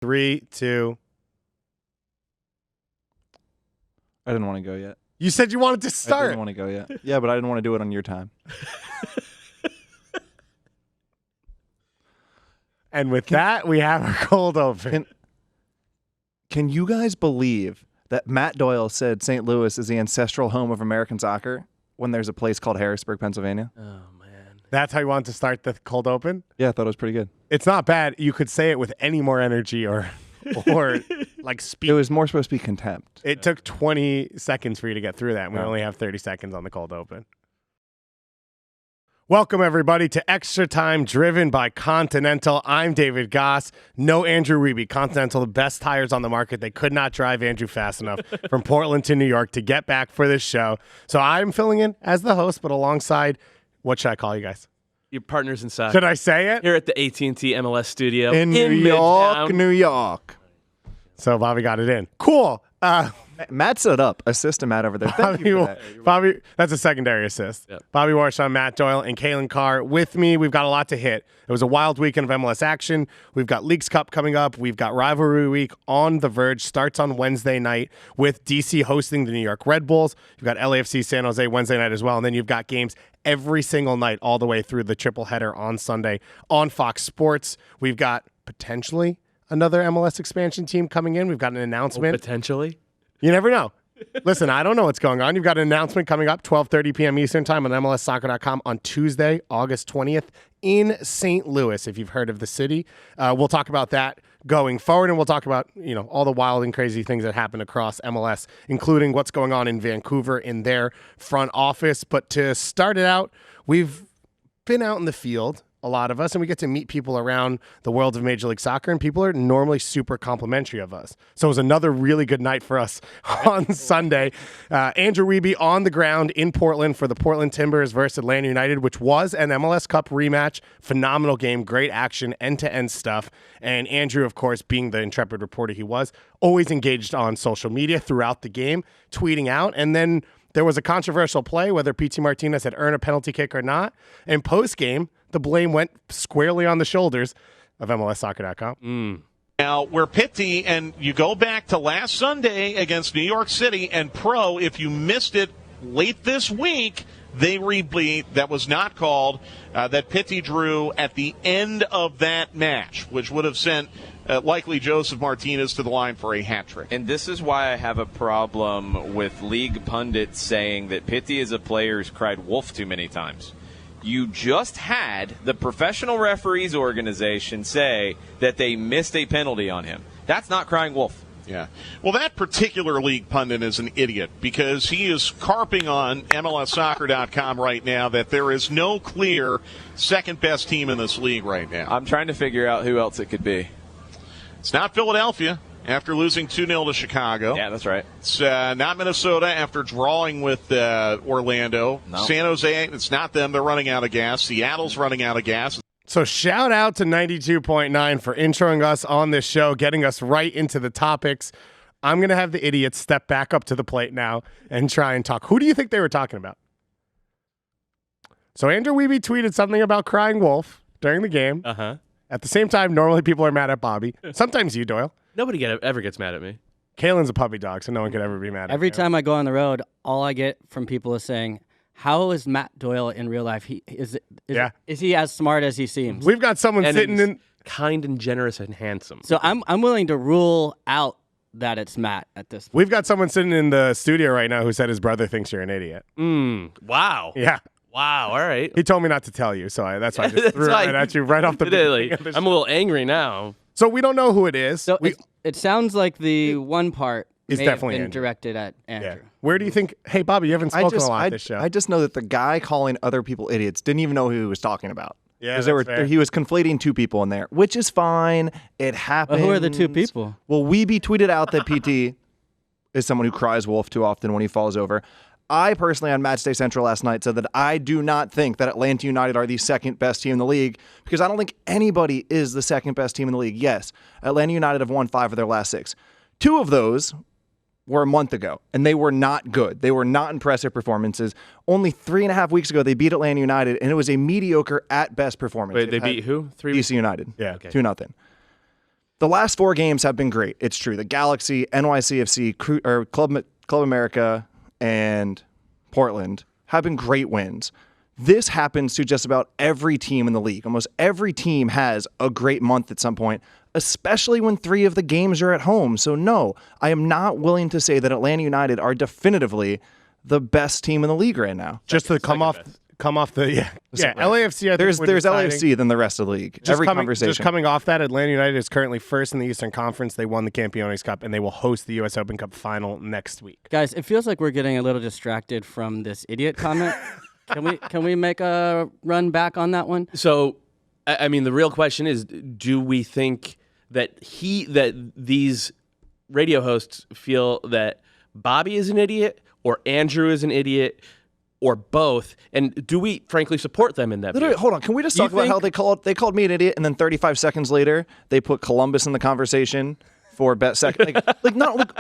3, 2. I didn't want to go yet. You said you wanted to start. I didn't want to go yet. Yeah, but I didn't want to do it on your time. And with that, we have our cold open. Can you guys believe that Matt Doyle said St. Louis is the ancestral home of American soccer when there's a place called Harrisburg, Pennsylvania? Oh, man. That's how you want to start the cold open? Yeah, I thought it was pretty good. It's not bad. You could say it with any more energy or like speed. It was more supposed to be contempt. It took 20 seconds for you to get through that. And we only have 30 seconds on the cold open. Welcome, everybody, to Extra Time driven by Continental. I'm David Goss. No Andrew Wiebe. Continental, the best tires on the market. They could not drive Andrew fast enough from Portland to New York to get back for this show. So I'm filling in as the host, but alongside, what should I call you guys? Your partners inside. Should I say it? Here at the AT&T MLS studio In New York, Midtown. New York. So Bobby got it in. Cool. Matt set it up. Assist to Matt over there. Thank you for that. Bobby, that's a secondary assist. Yep. Bobby Warshaw, Matt Doyle, and Calen Carr with me. We've got a lot to hit. It was a wild weekend of MLS action. We've got Leagues Cup coming up. We've got Rivalry Week on the verge. Starts on Wednesday night with DC hosting the New York Red Bulls. You've got LAFC San Jose Wednesday night as well. And then you've got games every single night all the way through the triple header on Sunday on Fox Sports. We've got potentially another MLS expansion team coming in. We've got an announcement. Potentially. You never know. Listen, I don't know what's going on. You've got an announcement coming up 12:30 p.m. Eastern time on MLSsoccer.com on Tuesday, August 20th in St. Louis, if you've heard of the city. We'll talk about that going forward, and we'll talk about, all the wild and crazy things that happen across MLS, including what's going on in Vancouver in their front office. But to start it out, we've been out in the field, a lot of us, and we get to meet people around the world of Major League Soccer, and people are normally super complimentary of us. So it was another really good night for us on Sunday. Andrew Wiebe on the ground in Portland for the Portland Timbers versus Atlanta United, which was an MLS Cup rematch. Phenomenal game, great action, end-to-end stuff. And Andrew, of course, being the intrepid reporter he was, always engaged on social media throughout the game, tweeting out, and then there was a controversial play, whether P.T. Martinez had earned a penalty kick or not. And post-game, the blame went squarely on the shoulders of MLSsoccer.com. Now, we're Pitti, and you go back to last Sunday against New York City, and Pro, if you missed it late this week, they replay that was not called, that Pitti drew at the end of that match, which would have sent likely Joseph Martinez to the line for a hat trick. And this is why I have a problem with league pundits saying that Pitti is a player who's cried wolf too many times. You just had the professional referees organization say that they missed a penalty on him. That's not crying wolf. Yeah. Well, that particular league pundit is an idiot because he is carping on MLSsoccer.com right now that there is no clear second-best team in this league right now. I'm trying to figure out who else it could be. It's not Philadelphia after losing 2-0 to Chicago. Yeah, that's right. It's not Minnesota after drawing with Orlando. No. San Jose, it's not them. They're running out of gas. Seattle's running out of gas. So shout out to 92.9 for introing us on this show, getting us right into the topics. I'm going to have the idiots step back up to the plate now and try and talk. Who do you think they were talking about? So Andrew Wiebe tweeted something about crying wolf during the game. Uh-huh. At the same time, normally people are mad at Bobby. Sometimes you, Doyle. Nobody ever gets mad at me. Kalen's a puppy dog, so no one could ever be mad at him. Every time I go on the road, all I get from people is saying, how is Matt Doyle in real life? Is he as smart as he seems? We've got someone And sitting he's in. kind and generous and handsome. So I'm willing to rule out that it's Matt at this point. We've got someone sitting in the studio right now who said his brother thinks you're an idiot. Wow. Yeah. Wow. All right. He told me not to tell you, so that's why I just threw it right at you right off the beginning of the I'm a little angry now. So we don't know who it is. So it sounds like the one part It's may definitely have been Andrew. directed at Andrew. Yeah. Where do you think? Hey, Bobby, you haven't spoken a lot this show. I just know that the guy calling other people idiots didn't even know who he was talking about. Yeah, because he was conflating two people in there, which is fine. It happens. But who are the two people? Well, Wiebe tweeted out that PT is someone who cries wolf too often when he falls over. I personally, on Matchday Central last night, said that I do not think that Atlanta United are the second best team in the league because I don't think anybody is the second best team in the league. Yes, Atlanta United have won 5 of their last 6. 2 of those were a month ago, and they were not good. They were not impressive performances. Only 3.5 weeks ago, they beat Atlanta United, and it was a mediocre at best performance. Wait, they beat who? DC United. Yeah. Okay. 2-0. the last 4 games have been great. It's true. The Galaxy, NYCFC, Club America, and Portland have been great wins. This happens to just about every team in the league. Almost every team has a great month at some point, especially when 3 of the games are at home. So no, I am not willing to say that Atlanta United are definitively the best team in the league right now. Just to come off the LAFC. I think there's deciding. LAFC than the rest of the league. Conversation. Just coming off that, Atlanta United is currently first in the Eastern Conference. They won the Campeones Cup, and they will host the U.S. Open Cup final next week. Guys, it feels like we're getting a little distracted from this idiot comment. Can we make a run back on that one? So, I mean, the real question is, do we think that these radio hosts feel that Bobby is an idiot or Andrew is an idiot or both? And do we frankly support them in that view? Hold on. Can we just talk about how they called me an idiot and then 35 seconds later they put Columbus in the conversation for best second?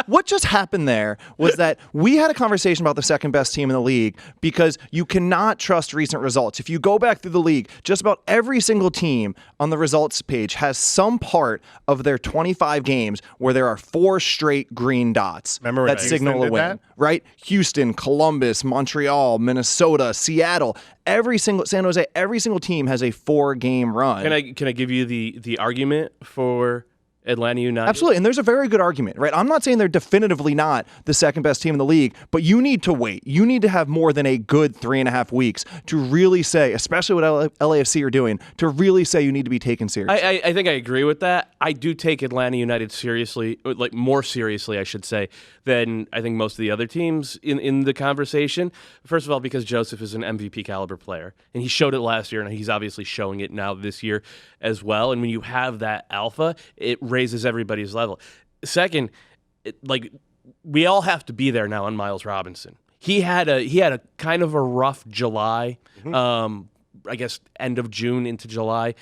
What just happened there was that we had a conversation about the second best team in the league because you cannot trust recent results. If you go back through the league, just about every single team on the results page has some part of their 25 games where there are 4 straight green dots that signal a win. Right? Houston, Columbus, Montreal, Minnesota, Seattle, San Jose, every single team has a 4-game run. Can I give you the argument for Atlanta United? Absolutely, and there's a very good argument, right? I'm not saying they're definitively not the second best team in the league, but you need to wait. You need to have more than a good 3.5 weeks to really say, especially what LAFC are doing, to really say you need to be taken seriously. I think I agree with that. I do take Atlanta United seriously, like more seriously, I should say, than I think most of the other teams in the conversation. First of all, because Joseph is an MVP caliber player, and he showed it last year, and he's obviously showing it now this year as well. And when you have that alpha, it raises everybody's level. Second, we all have to be there now on Miles Robinson. He had a kind of a rough July, I guess end of June into July,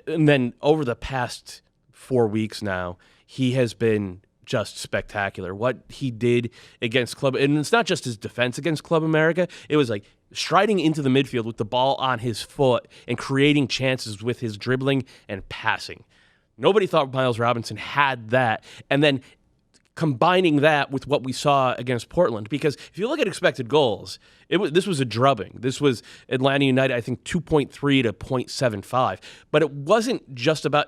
and then over the past 4 weeks now, he has been just spectacular. What he did against Club, and it's not just his defense against Club America, it was like striding into the midfield with the ball on his foot and creating chances with his dribbling and passing. Nobody thought Miles Robinson had that. And then combining that with what we saw against Portland, because if you look at expected goals, this was a drubbing. This was Atlanta United, I think, 2.3 to 0.75. But it wasn't just about,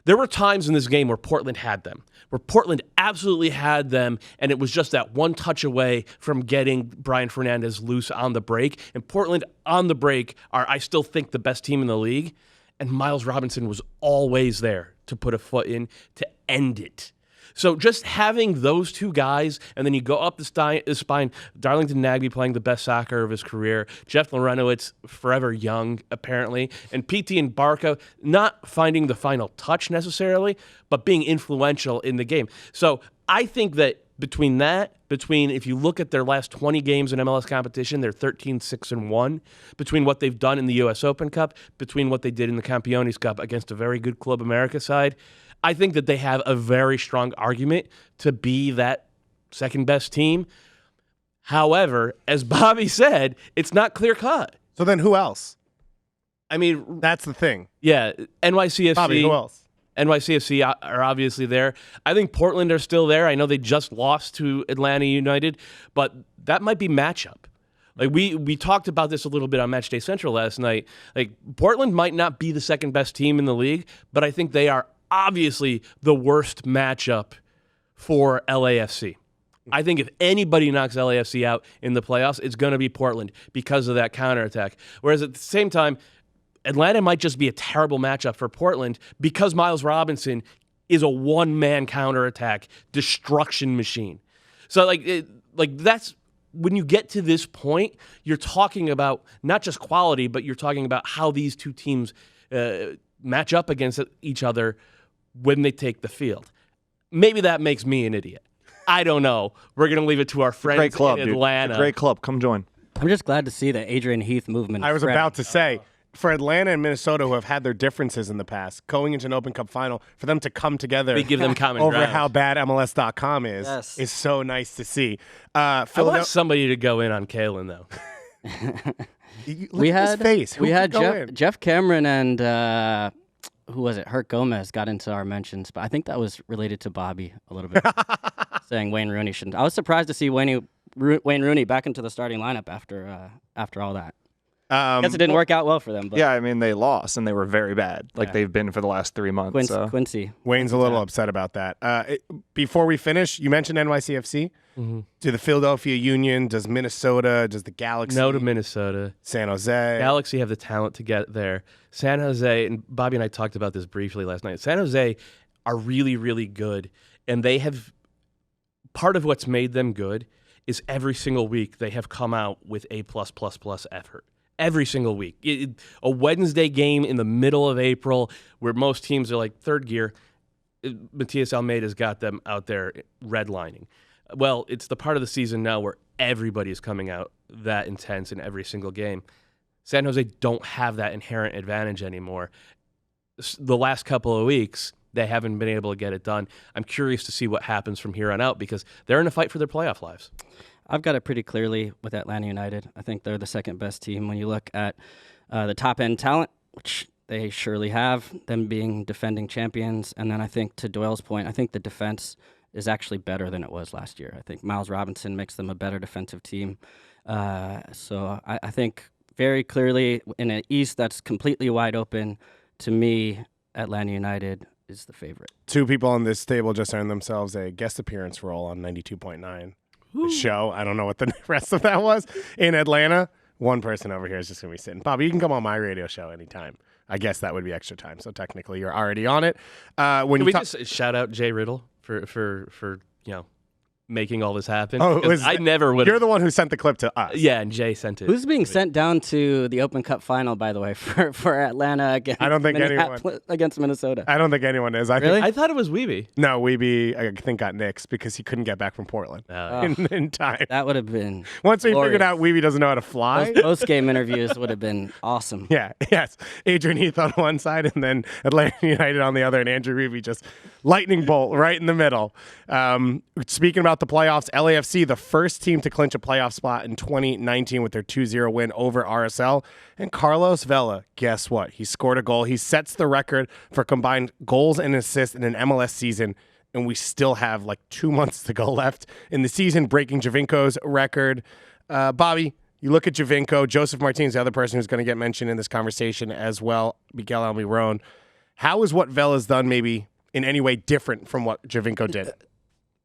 there were times in this game where Portland had them, where Portland absolutely had them, and it was just that one touch away from getting Brian Fernandez loose on the break. And Portland on the break are, I still think, the best team in the league. And Miles Robinson was always there to put a foot in to end it. So just having those two guys, and then you go up the spine, Darlington Nagbe playing the best soccer of his career, Jeff Lorenowitz, forever young, apparently, and PT and Barca not finding the final touch necessarily, but being influential in the game. So I think that between if you look at their last 20 games in MLS competition, they're 13-6-1. Between what they've done in the U.S. Open Cup, between what they did in the Campeones Cup against a very good Club America side, I think that they have a very strong argument to be that second best team. However, as Bobby said, it's not clear cut. So then who else? I mean, that's the thing. Yeah, NYCFC. Bobby, who else? NYCFC are obviously there. I think Portland are still there. I know they just lost to Atlanta United, but that might be matchup. Like we talked about this a little bit on Matchday Central last night. Like Portland might not be the second best team in the league, but I think they are obviously the worst matchup for LAFC. I think if anybody knocks LAFC out in the playoffs, it's going to be Portland because of that counterattack. Whereas at the same time, Atlanta might just be a terrible matchup for Portland because Miles Robinson is a one-man counterattack destruction machine. So that's when you get to this point, you're talking about not just quality, but you're talking about how these two teams match up against each other when they take the field. Maybe that makes me an idiot. I don't know. We're going to leave it to our friends great club, in Atlanta. Great club. Come join. I'm just glad to see the Adrian Heath movement. I was about to say, for Atlanta and Minnesota, who have had their differences in the past, going into an Open Cup final, for them to come together we give them common over ground. How bad MLS.com is so nice to see. I want somebody to go in on Calen, though. We had his face. We had Jeff Cameron and who was it? Hurt Gomez got into our mentions, but I think that was related to Bobby a little bit, saying Wayne Rooney shouldn't. I was surprised to see Wayne Rooney back into the starting lineup after all that. I guess it didn't work out well for them. But. Yeah, I mean, they lost, and they were very bad, like they've been for the last 3 months. Quincy. Wayne's a little upset about that. Before we finish, you mentioned NYCFC. Mm-hmm. Do the Philadelphia Union, does Minnesota, does the Galaxy? No to Minnesota. San Jose. Galaxy have the talent to get there. San Jose, and Bobby and I talked about this briefly last night. San Jose are really, really good, and they have part of what's made them good is every single week they have come out with a +++ effort. Every single week. A Wednesday game in the middle of April where most teams are like third gear, Matias Almeida's got them out there redlining. Well, it's the part of the season now where everybody is coming out that intense in every single game. San Jose don't have that inherent advantage anymore. The last couple of weeks, they haven't been able to get it done. I'm curious to see what happens from here on out because they're in a fight for their playoff lives. I've got it pretty clearly with Atlanta United. I think they're the second best team when you look at the top-end talent, which they surely have, them being defending champions. And then I think, to Doyle's point, I think the defense is actually better than it was last year. I think Miles Robinson makes them a better defensive team. So I think very clearly in an East that's completely wide open, to me, Atlanta United is the favorite. 2 people on this table just earned themselves a guest appearance role on 92.9. The show. I don't know what the rest of that was in Atlanta. One person over here is just going to be sitting. Bobby, you can come on my radio show anytime. I guess that would be extra time. So technically, you're already on it. Can we just shout out Jay Riddle for making all this happen? Oh, I never would. You're the one who sent the clip to us. Yeah, and Jay sent it. Who's being sent down to the Open Cup final, by the way, for Atlanta against against Minnesota? I don't think anyone is. I thought it was Weeby. No, Weeby, I think, got nixed because he couldn't get back from Portland in time. That would have been Once we glorious. figured out Weeby doesn't know how to fly. Those post-game interviews would have been awesome. Yeah, yes. Adrian Heath on one side and then Atlanta United on the other, and Andrew Weeby just lightning bolt right in the middle. Speaking about the playoffs, LAFC, the first team to clinch a playoff spot in 2019 with their 2-0 win over RSL. And Carlos Vela, guess what? He scored a goal. He sets the record for combined goals and assists in an MLS season. And we still have like 2 months to go left in the season, breaking Javinko's record. Bobby, you look at Javinko. Joseph Martinez, the other person who's going to get mentioned in this conversation as well, Miguel Almiron. How is what Vela's done maybe in any way different from what Javinko did?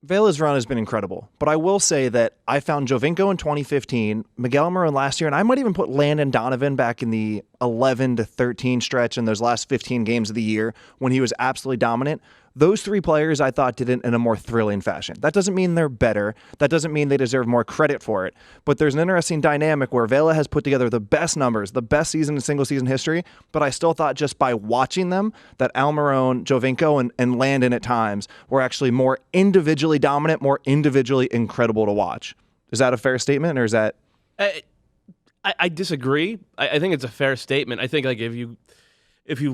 Vela's run has been incredible, but I will say that I found Jovinko in 2015, Miguel Almiron last year, and I might even put Landon Donovan back in the 11 to 13 stretch in those last 15 games of the year when he was absolutely dominant. Those 3 players I thought did it in a more thrilling fashion. That doesn't mean they're better. That doesn't mean they deserve more credit for it. But there's an interesting dynamic where Vela has put together the best numbers, the best season in single-season history, but I still thought just by watching them that Almiron, Jovinko, and Landon at times were actually more individually dominant, more individually incredible to watch. Is that a fair statement, or is that... I disagree. I think it's a fair statement. I think like if you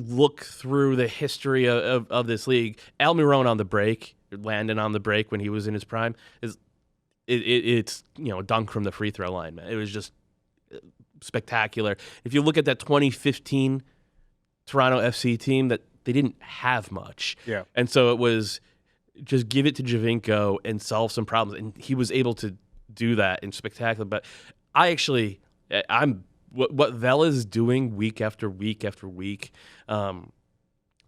look through the history of this league, Almiron on the break, Landon on the break when he was in his prime, it's dunk from the free throw line, man. It was just spectacular. If you look at that 2015 Toronto FC team, that they didn't have much. Yeah. And so it was just give it to Javinko and solve some problems. And he was able to do that in spectacular. But what Vela's doing week after week after week,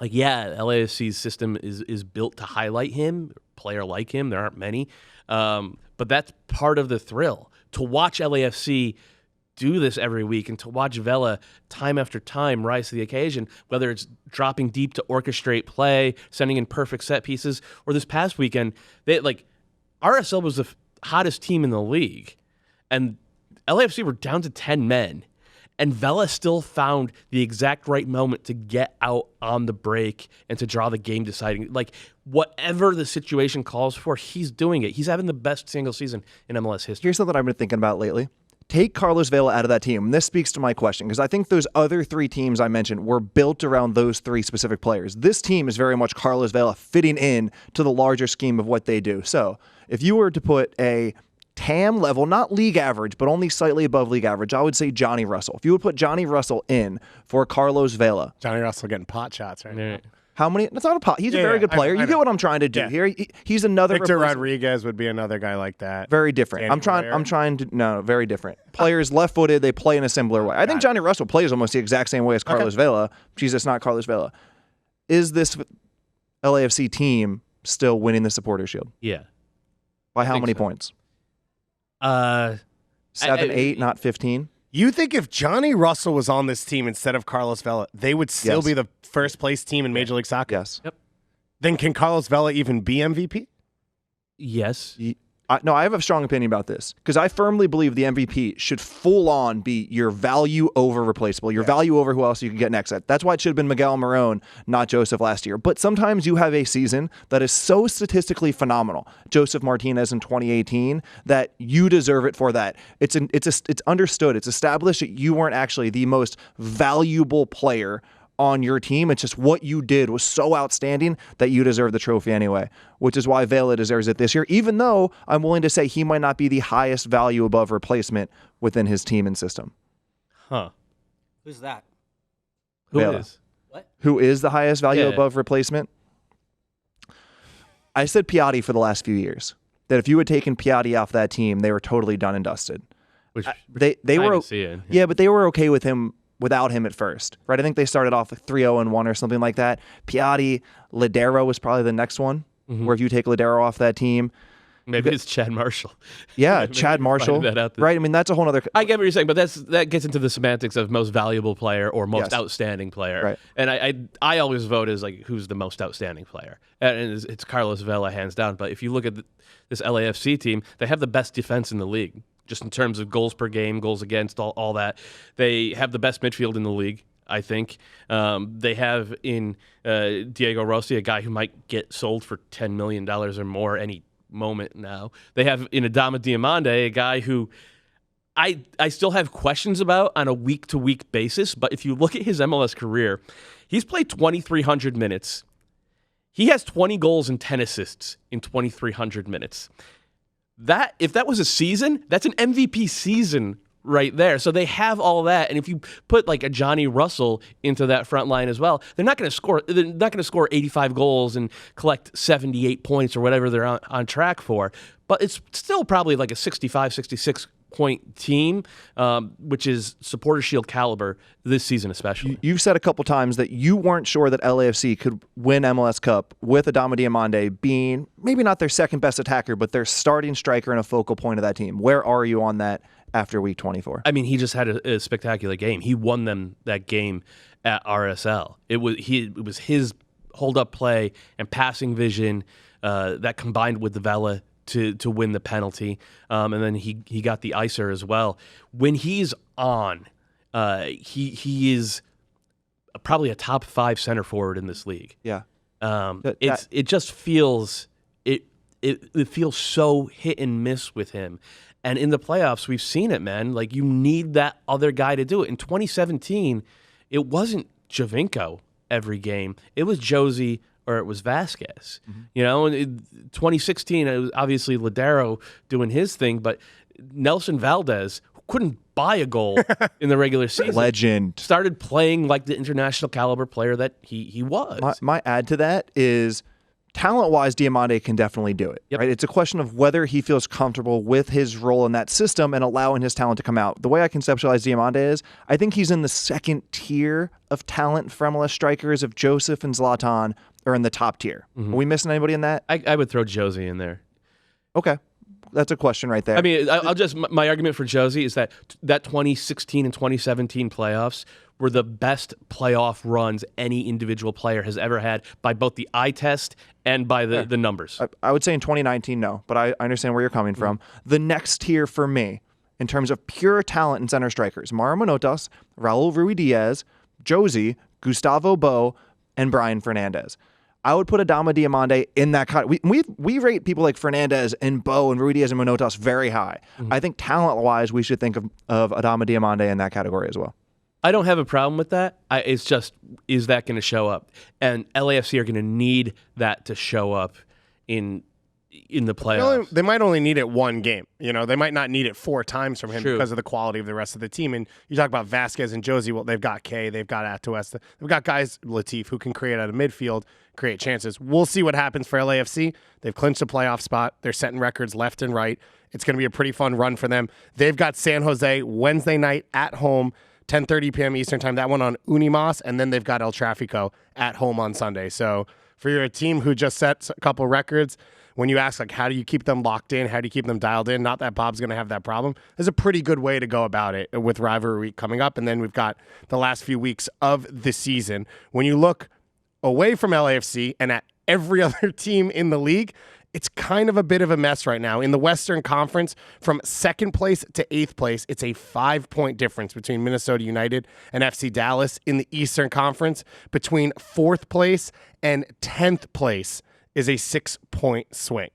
LAFC's system is built to highlight him, a player like him. There aren't many, but that's part of the thrill to watch LAFC do this every week and to watch Vela time after time rise to the occasion, whether it's dropping deep to orchestrate play, sending in perfect set pieces, or this past weekend, RSL was the hottest team in the league, and LAFC were down to 10 men. And Vela still found the exact right moment to get out on the break and to draw the game deciding. Like, whatever the situation calls for, he's doing it. He's having the best single season in MLS history. Here's something I've been thinking about lately. Take Carlos Vela out of that team. And this speaks to my question, because I think those other 3 teams I mentioned were built around those 3 specific players. This team is very much Carlos Vela fitting in to the larger scheme of what they do. So if you were to put a TAM level, not league average, but only slightly above league average, I would say Johnny Russell. If you would put Johnny Russell in for Carlos Vela. Johnny Russell getting pot shots right now. How many? That's not a pot. He's a very good player. You get what I'm trying to do here. He's another. Victor Rodriguez would be another guy like that. Very different. I'm trying to. No, very different. Players left-footed. They play in a similar way. I think Johnny Russell plays almost the exact same way as Carlos Vela. Jesus, not Carlos Vela. Is this LAFC team still winning the Supporters Shield? Yeah. By how many points? 7, 8, not 15. You think if Johnny Russell was on this team instead of Carlos Vela, they would still be the first place team in Major League Soccer? Yes. Yep. Then can Carlos Vela even be MVP? Yes. No, I have a strong opinion about this because I firmly believe the MVP should full on be your value over replaceable, your value over who else you can get next. That's why it should have been Miguel Marón, not Joseph last year. But sometimes you have a season that is so statistically phenomenal, Joseph Martinez in 2018, that you deserve it for that. It's understood. It's established that you weren't actually the most valuable player on your team. It's just what you did was so outstanding that you deserve the trophy anyway, which is why Vela deserves it this year, even though I'm willing to say he might not be the highest value above replacement within his team and system. Huh. Who's that? Who Vela. is? What? Who is the highest value above replacement? I said Piatti for the last few years. That if you had taken Piatti off that team, they were totally done and dusted. Which they were seeing. Yeah, but they were okay with him without him at first, right? I think they started off like 3-0-1 or something like that. Piatti, Ladero was probably the next one, where if you take Ladero off that team. Maybe it's Chad Marshall. Yeah, Chad Marshall. Right? I mean, that's a whole other... I get what you're saying, but that gets into the semantics of most valuable player or most outstanding player. Right. And I always vote as like who's the most outstanding player. And it's Carlos Vela, hands down. But if you look at this LAFC team, they have the best defense in the league. Just in terms of goals per game, goals against, all that. They have the best midfield in the league, I think. They have in Diego Rossi, a guy who might get sold for $10 million or more any moment now. They have in Adama Diomande, a guy who I still have questions about on a week-to-week basis, but if you look at his MLS career, he's played 2,300 minutes. He has 20 goals and 10 assists in 2,300 minutes. If that was a season, that's an MVP season right there. So they have all that, and if you put like a Johnny Russell into that front line as well, they're not going to score. They're not going to score 85 goals and collect 78 points or whatever they're on track for. But it's still probably like a 65, 66 point team, which is Supporter Shield caliber this season especially. You've said a couple times that you weren't sure that LAFC could win MLS Cup with Adama Diomande being maybe not their second best attacker, but their starting striker and a focal point of that team. Where are you on that after week 24? I mean, he just had a spectacular game. He won them that game at RSL. It was his hold-up play and passing vision that combined with the Vela to win the penalty, and then he got the icer as well. When he's on, he is probably a top 5 center forward in this league. Yeah, it just feels it feels so hit and miss with him. And in the playoffs, we've seen it, man. Like, you need that other guy to do it. In 2017, it wasn't Javinko every game. It was Josie or it was Vasquez. Mm-hmm. You know, in 2016, it was obviously Ladero doing his thing, but Nelson Valdez couldn't buy a goal in the regular season. Legend. Started playing like the international caliber player that he was. My add to that is, talent-wise, Diomande can definitely do it. Yep. Right? It's a question of whether he feels comfortable with his role in that system and allowing his talent to come out. The way I conceptualize Diomande is, I think he's in the second tier of talent for MLS strikers if Joseph and Zlatan are in the top tier. Mm-hmm. Are we missing anybody in that? I would throw Josie in there. Okay. That's a question right there. I mean, my argument for Josie is that 2016 and 2017 playoffs were the best playoff runs any individual player has ever had by both the eye test and by the numbers. I would say in 2019, no, but I understand where you're coming from. The next tier for me, in terms of pure talent and center strikers, Mauro Manotas, Raul Ruidiaz, Josie, Gustavo Bo, and Brian Fernandez. I would put Adama Diomande in that category. We rate people like Fernandez and Bo and Ruidiaz and Manotas very high. Mm-hmm. I think talent-wise, we should think of Adama Diomande in that category as well. I don't have a problem with that. It's just, is that going to show up? And LAFC are going to need that to show up in in the playoffs. They might only need it one game. They might not need it 4 times from him True. because of the quality of the rest of the team. And you talk about Vasquez and Josie. Well, they've got Kay, they've got Atuesta, they've got guys, Latif, who can create out of midfield, create chances. We'll see what happens for LAFC. They've clinched a playoff spot. They're setting records left and right. It's going to be a pretty fun run for them. They've got San Jose Wednesday night at home, 10:30 p.m. Eastern time. That one on Unimas, and then they've got El Tráfico at home on Sunday. So for your team who just set a couple records, when you ask, how do you keep them locked in? How do you keep them dialed in? Not that Bob's going to have that problem. There's a pretty good way to go about it with rivalry week coming up. And then we've got the last few weeks of the season. When you look away from LAFC and at every other team in the league, it's kind of a bit of a mess right now. In the Western Conference, from 2nd place to 8th place, it's a 5-point difference between Minnesota United and FC Dallas. In the Eastern Conference, between 4th place and 10th place is a 6-point swing.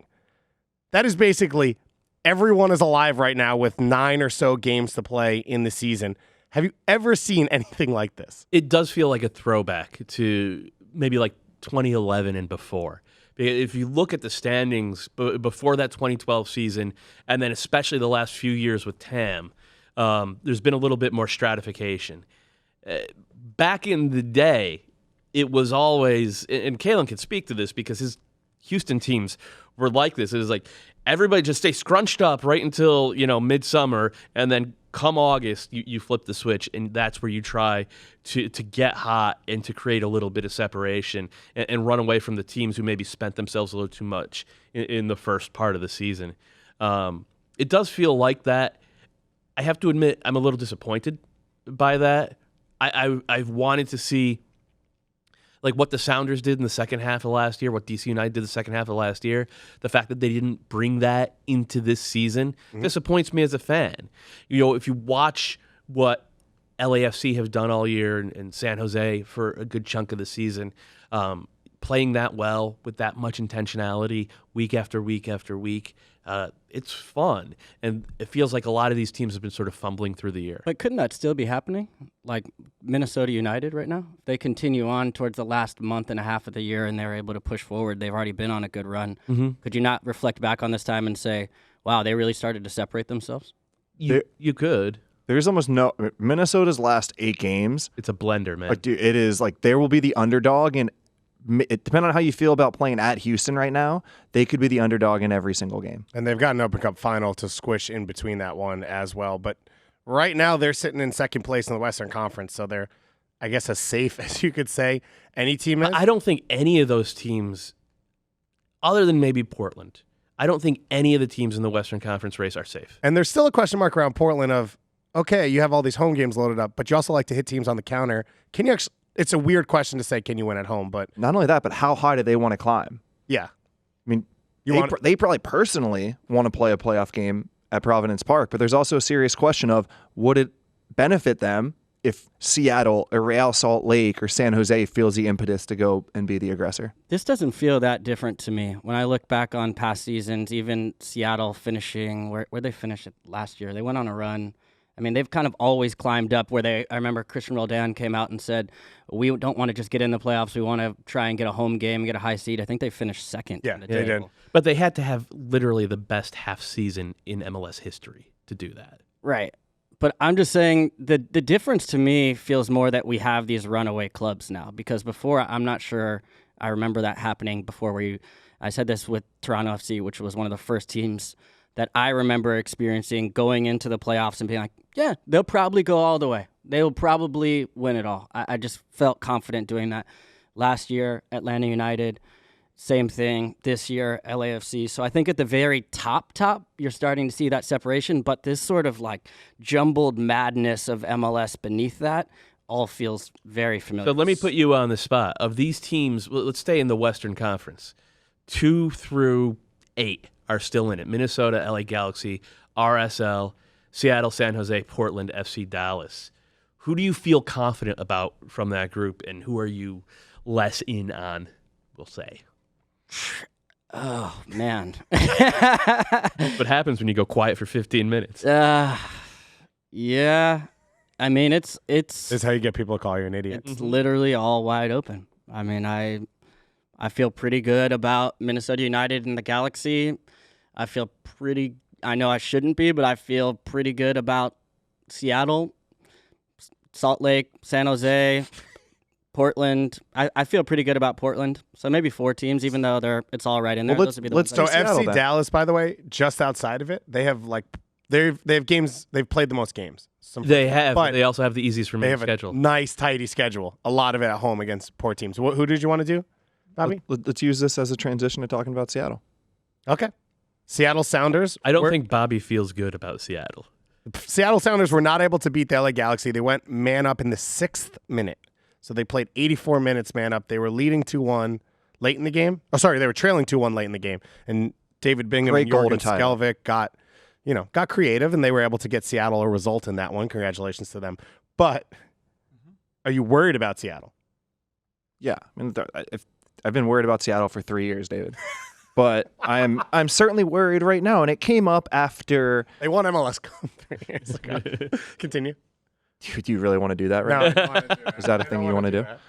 That is basically everyone is alive right now with 9 or so games to play in the season. Have you ever seen anything like this? It does feel like a throwback to maybe like 2011 and before. If you look at the standings before that 2012 season, and then especially the last few years with TAM, there's been a little bit more stratification. Back in the day, it was always, and Calen can speak to this because his Houston teams were like this. It was like everybody just stay scrunched up right until midsummer, and then come August, you flip the switch, and that's where you try to get hot and to create a little bit of separation and run away from the teams who maybe spent themselves a little too much in the first part of the season. It does feel like that. I have to admit, I'm a little disappointed by that. I've wanted to see like what the Sounders did in the second half of last year, what DC United did the second half of last year. The fact that they didn't bring that into this season disappoints me as a fan. If you watch what LAFC have done all year and San Jose for a good chunk of the season, playing that well with that much intentionality week after week after week, it's fun. And it feels like a lot of these teams have been sort of fumbling through the year. But couldn't that still be happening? Like Minnesota United right now? They continue on towards the last month and a half of the year, and they're able to push forward. They've already been on a good run. Mm-hmm. Could you not reflect back on this time and say, wow, they really started to separate themselves? You could. There's almost no Minnesota's last 8 games. It's a blender, man. Dude, it is like there will be the underdog, and depending on how you feel about playing at Houston right now, they could be the underdog in every single game. And they've got an Open Cup final to squish in between that one as well. But right now they're sitting in 2nd place in the Western Conference, so they're, I guess, as safe as you could say any team is. I don't think any of those teams, other than maybe Portland, I don't think any of the teams in the Western Conference race are safe. And there's still a question mark around Portland of, okay, you have all these home games loaded up, but you also like to hit teams on the counter. Can you actually? It's a weird question to say, can you win at home? But not only that, but how high do they want to climb? Yeah. I mean, they probably personally want to play a playoff game at Providence Park, but there's also a serious question of, would it benefit them if Seattle or Real Salt Lake or San Jose feels the impetus to go and be the aggressor? This doesn't feel that different to me. When I look back on past seasons, even Seattle finishing, where they finished last year, they went on a run. I mean, they've kind of always climbed up I remember Christian Roldan came out and said, we don't want to just get in the playoffs. We want to try and get a home game and get a high seed. I think they finished 2nd. Yeah, they did. But they had to have literally the best half season in MLS history to do that. Right. But I'm just saying the difference to me feels more that we have these runaway clubs now, because before, I'm not sure I remember that happening before I said this with Toronto FC, which was one of the first teams that I remember experiencing going into the playoffs and being like, yeah, they'll probably go all the way. They'll probably win it all. I just felt confident doing that. Last year, Atlanta United, same thing. This year, LAFC. So I think at the very top, you're starting to see that separation, but this sort of like jumbled madness of MLS beneath that all feels very familiar. So let me put you on the spot. Of these teams, let's stay in the Western Conference. 2 through 8 are still in it. Minnesota, LA Galaxy, RSL, Seattle, San Jose, Portland, FC Dallas. Who do you feel confident about from that group, and who are you less in on, we'll say? Oh, man. What happens when you go quiet for 15 minutes? Yeah. I mean, it's This is how you get people to call you an idiot. It's literally all wide open. I mean, I I feel pretty good about Minnesota United and the Galaxy. I know I shouldn't be, but I feel pretty good about Seattle, Salt Lake, San Jose, Portland. I feel pretty good about Portland. So maybe 4 teams, even though it's all right in there. Well, Those would be the let's ones So I- Seattle, FC then. Dallas, by the way, just outside of it, they have games. They've played the most games. They have. But They also have the easiest they remaining have schedule. a nice, tidy schedule. A lot of it at home against poor teams. Who did you want to do, Bobby? Let's use this as a transition to talking about Seattle. Okay. Seattle Sounders. I don't think Bobby feels good about Seattle. Seattle Sounders were not able to beat the LA Galaxy. They went man up in the 6th minute. So they played 84 minutes man up. They were leading 2-1 late in the game. Oh, sorry, they were trailing 2-1 late in the game. And David Bingham Great and goal to Jorgen tie it. Skelvik got creative, and they were able to get Seattle a result in that one. Congratulations to them. But are you worried about Seattle? Yeah, I mean, I've been worried about Seattle for 3 years, David. But I'm certainly worried right now, and it came up after. They won MLS Cup 3 years ago. Continue. Do you really want to do that No, right now? I don't wanna do that. Is that a I thing don't you wanna want to do? that.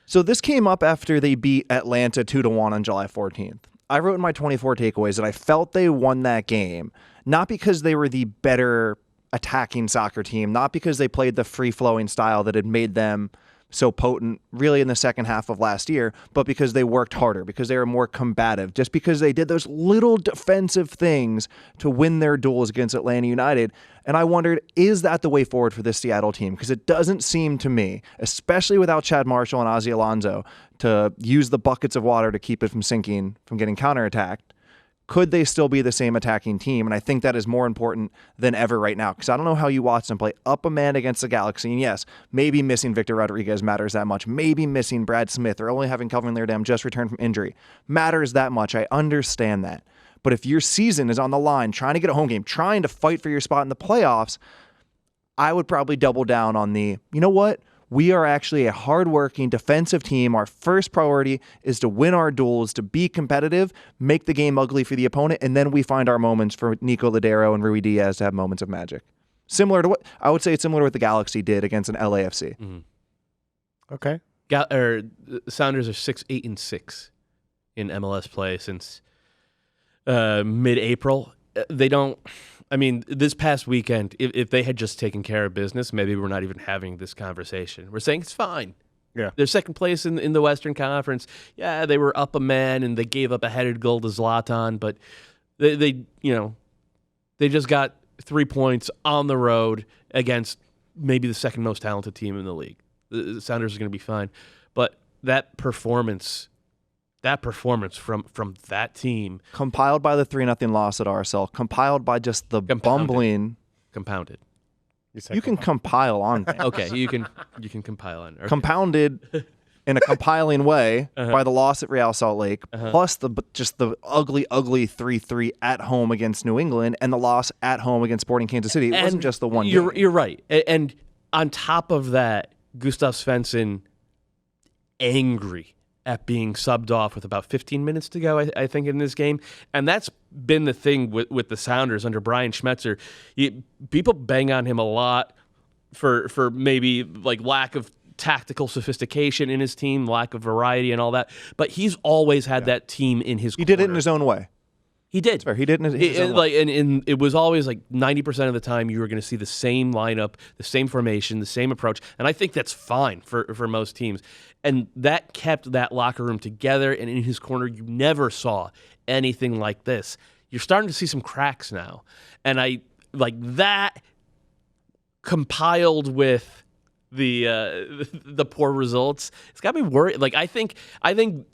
So this came up after they beat Atlanta 2-1 on July 14th. I wrote in my 24 takeaways that I felt they won that game, not because they were the better attacking soccer team, not because they played the free-flowing style that had made them so potent really in the second half of last year, but because they worked harder, because they were more combative, just because they did those little defensive things to win their duels against Atlanta United. And I wondered, is that the way forward for this Seattle team? Because it doesn't seem to me, especially without Chad Marshall and Ozzie Alonso, to use the buckets of water to keep it from sinking, from getting counterattacked. Could they still be the same attacking team? And I think that is more important than ever right now, because I don't know how you watch them play up a man against the Galaxy. And yes, maybe missing Victor Rodriguez matters that much. Maybe missing Brad Smith or only having Kelvin Leerdam just returned from injury matters that much. I understand that. But if your season is on the line, trying to get a home game, trying to fight for your spot in the playoffs, I would probably double down on you know what? We are actually a hardworking defensive team. Our first priority is to win our duels, to be competitive, make the game ugly for the opponent, and then we find our moments for Nico Ladero and Rui Diaz to have moments of magic. Similar to it's similar to what the Galaxy did against an LAFC. Mm-hmm. Okay. The Sounders are 6-8-6 in MLS play since mid-April. They don't. I mean, this past weekend, if they had just taken care of business, maybe we're not even having this conversation. We're saying it's fine. Yeah. They're second place in the Western Conference. Yeah, they were up a man and they gave up a headed goal to Zlatan, but they just got 3 points on the road against maybe the second most talented team in the league. The Sounders are going to be fine, but that performance from that team, Compiled by the 3-0 loss at RSL, compiled by just the bumbling. compounded. You can compile on things. Okay, you can compile on. Okay. Compounded in a compiling way by the loss at Real Salt Lake, plus the ugly 3-3 at home against New England, and the loss at home against Sporting Kansas City. It wasn't just the one game. You're right. And on top of that, Gustav Svensson angry at being subbed off with about 15 minutes to go, I think, in this game. And that's been the thing with the Sounders under Brian Schmetzer. People bang on him a lot for maybe like lack of tactical sophistication in his team, lack of variety and all that. But he's always had that team in his corner. He did it in his own way. He did. Fair. He did it in his own way. And it was always like 90% of the time you were going to see the same lineup, the same formation, the same approach. And I think that's fine for most teams. And that kept that locker room together. And in his corner, you never saw anything like this. You're starting to see some cracks now. And I like that compiled with the poor results. It's got me worried. Like I think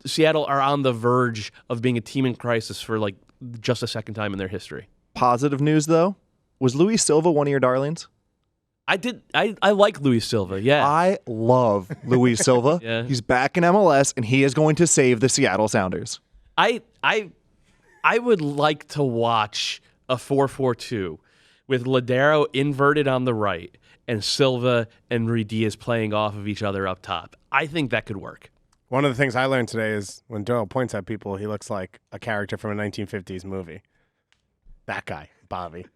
Seattle are on the verge of being a team in crisis for like just a second time in their history. Positive news, though, was Luis Silva one of your darlings? I like Luis Silva, yeah. I love Luis Silva. Yeah. He's back in MLS, and he is going to save the Seattle Sounders. I would like to watch a 4-4-2 with Ladero inverted on the right and Silva and Rui Diaz playing off of each other up top. I think that could work. One of the things I learned today is when Doyle points at people, he looks like a character from a 1950s movie. That guy, Bobby.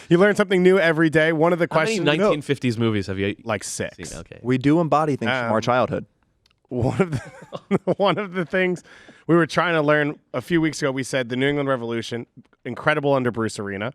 You learn something new every day. One of the questions... How many 1950s movies have you like 6. seen? Okay. We do embody things from our childhood. one of the things we were trying to learn a few weeks ago, we said the New England Revolution, incredible under Bruce Arena.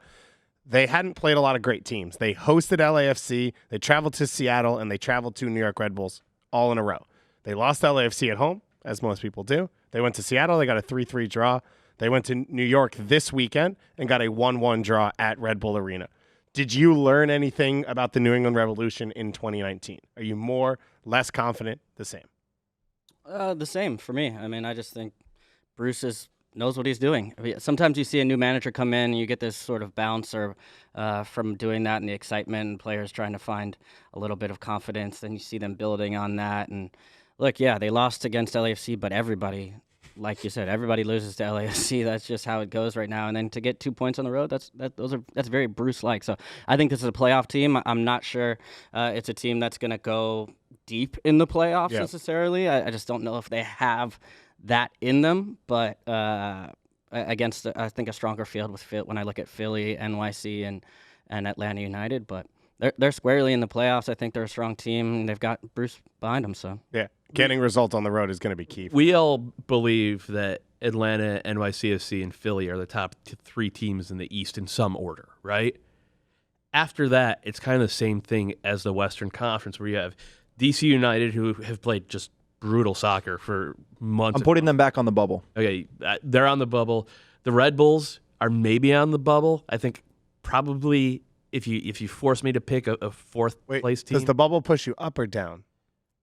They hadn't played a lot of great teams. They hosted LAFC, they traveled to Seattle, and they traveled to New York Red Bulls all in a row. They lost LAFC at home, as most people do. They went to Seattle, they got a 3-3 draw. They went to New York this weekend and got a 1-1 draw at Red Bull Arena. Did you learn anything about the New England Revolution in 2019? Are you more, less confident, the same? The same for me. I mean, I just think Bruce knows what he's doing. I mean, sometimes you see a new manager come in and you get this sort of bounce from doing that and the excitement and players trying to find a little bit of confidence. Then you see them building on that. And look, yeah, they lost against LAFC, but everybody, like you said, everybody loses to LAFC. That's just how it goes right now. And then to get 2 points on the road, that's very Bruce-like. So I think this is a playoff team. I'm not sure it's a team that's going to go deep in the playoffs necessarily. I just don't know if they have that in them. But against, I think, a stronger field when I look at Philly, NYC, and Atlanta United. But they're squarely in the playoffs. I think they're a strong team, and they've got Bruce behind them. So yeah, getting results on the road is going to be key. We all believe that Atlanta, NYCFC, and Philly are the top 3 teams in the East in some order, right? After that, it's kind of the same thing as the Western Conference, where you have DC United, who have played just brutal soccer for months. I'm putting them back on the bubble. Okay, they're on the bubble. The Red Bulls are maybe on the bubble. I think probably if you force me to pick a fourth place team. Does the bubble push you up or down?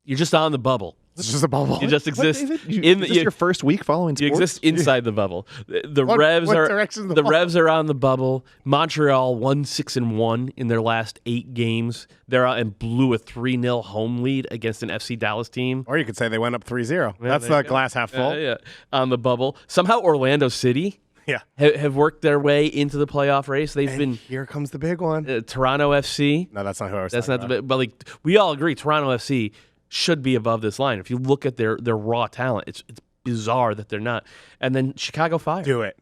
You're just on the bubble. It's just a bubble. You just exist Is this your first week following sports? You exist inside the bubble. The What direction's the bubble? Revs are on the bubble. Montreal won 6-1 in their last 8 games. They're out and blew a 3-0 home lead against an FC Dallas team. Or you could say they went up 3-0. Yeah, That's there the you go. glass half full. Yeah, on the bubble. Somehow Orlando City Yeah. have worked their way into the playoff race. They've And been here comes the big one. Toronto FC. No, that's not who I was That's talking not the about. bit, but like we all agree, Toronto FC should be above this line. If you look at their raw talent, it's bizarre that they're not. And then Chicago Fire. Do it.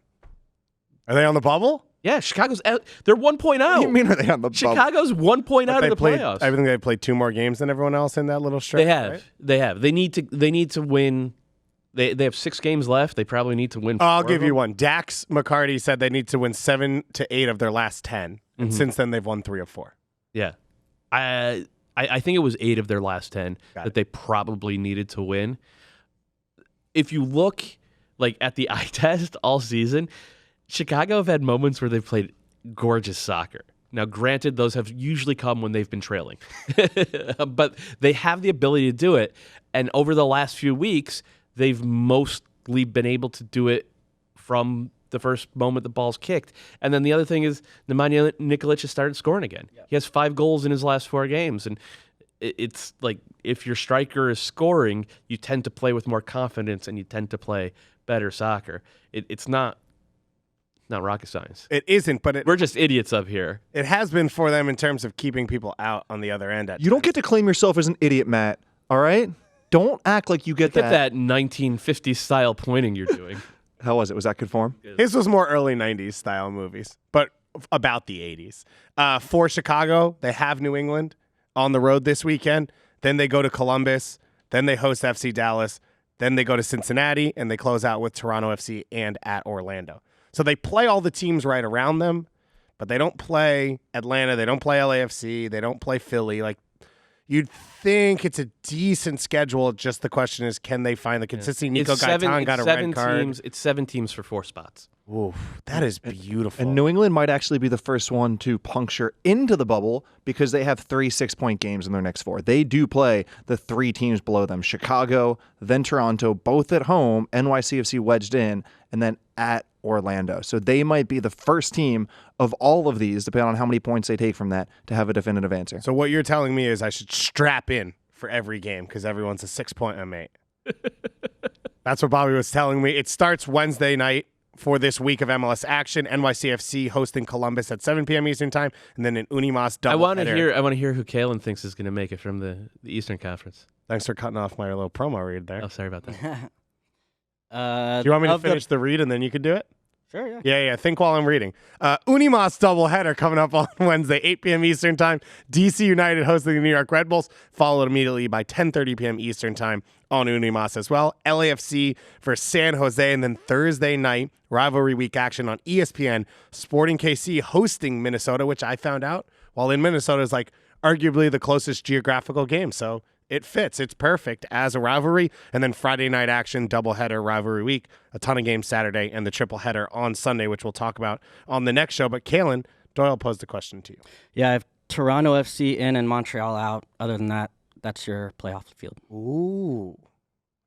Are they on the bubble? Yeah, Chicago's out. They're 1 point out. What do you mean are they on the bubble? Chicago's 1 point out of the played, playoffs. I think they played 2 more games than everyone else in that little stretch. They have. Right? They have. They need to win. They have 6 games left. They probably need to win. I'll 4 give of you them. one. Dax McCarty said they need to win 7 to 8 of their last 10. And since then, they've won 3 of 4. Yeah. I think it was 8 of their last 10 Got that it. they probably needed to win. If you look like at the eye test all season, Chicago have had moments where they've played gorgeous soccer. Now, granted, those have usually come when they've been trailing, but they have the ability to do it. And over the last few weeks, they've mostly been able to do it from the first moment the ball's kicked. And then the other thing is Nemanja Nikolic has started scoring again. Yeah. He has 5 goals in his last 4 games. And it's like if your striker is scoring, you tend to play with more confidence and you tend to play better soccer. It's not rocket science. It isn't, but We're just idiots up here. it has been for them in terms of keeping people out on the other end. You don't get to claim yourself as an idiot, Matt. All right? Don't act like you get Look at that 1950s style pointing you're doing. How was it? Was that good form? His was more early 90s style movies, but about the 80s. For Chicago, they have New England on the road this weekend. Then they go to Columbus. Then they host FC Dallas. Then they go to Cincinnati, and they close out with Toronto FC and at Orlando. So they play all the teams right around them, but they don't play Atlanta. They don't play LAFC. They don't play Philly. Like, you'd think it's a decent schedule. Just the question is, can they find the consistency? Nico Gaitan got a red card. It's 7 teams for 4 spots. Oof, that is beautiful. And New England might actually be the first one to puncture into the bubble because they have 3 6-point games in their next 4. They do play the 3 teams below them, Chicago, then Toronto, both at home, NYCFC wedged in, and then at Orlando. So they might be the first team of all of these, depending on how many points they take from that, to have a definitive answer. So what you're telling me is I should strap in for every game because everyone's a 6-point M8. That's what Bobby was telling me. It starts Wednesday night for this week of MLS action. NYCFC hosting Columbus at 7 p.m. Eastern time, and then an Unimas double. I want to hear who Calen thinks is going to make it from the Eastern Conference. Thanks for cutting off my little promo read there. Oh, sorry about that. Do you want me to finish the read and then you can do it? Sure, yeah. Yeah. Think while I'm reading. Unimas doubleheader coming up on Wednesday, 8 p.m. Eastern Time. DC United hosting the New York Red Bulls, followed immediately by 10:30 p.m. Eastern Time on Unimas as well. LAFC for San Jose, and then Thursday night, rivalry week action on ESPN. Sporting KC hosting Minnesota, which I found out while in Minnesota is like arguably the closest geographical game. So it fits. It's perfect as a rivalry. And then Friday night action, doubleheader rivalry week, a ton of games Saturday, and the triple header on Sunday, which we'll talk about on the next show. But Calen, Doyle posed a question to you. Yeah, I have Toronto FC in and Montreal out. Other than that, that's your playoff field. Ooh.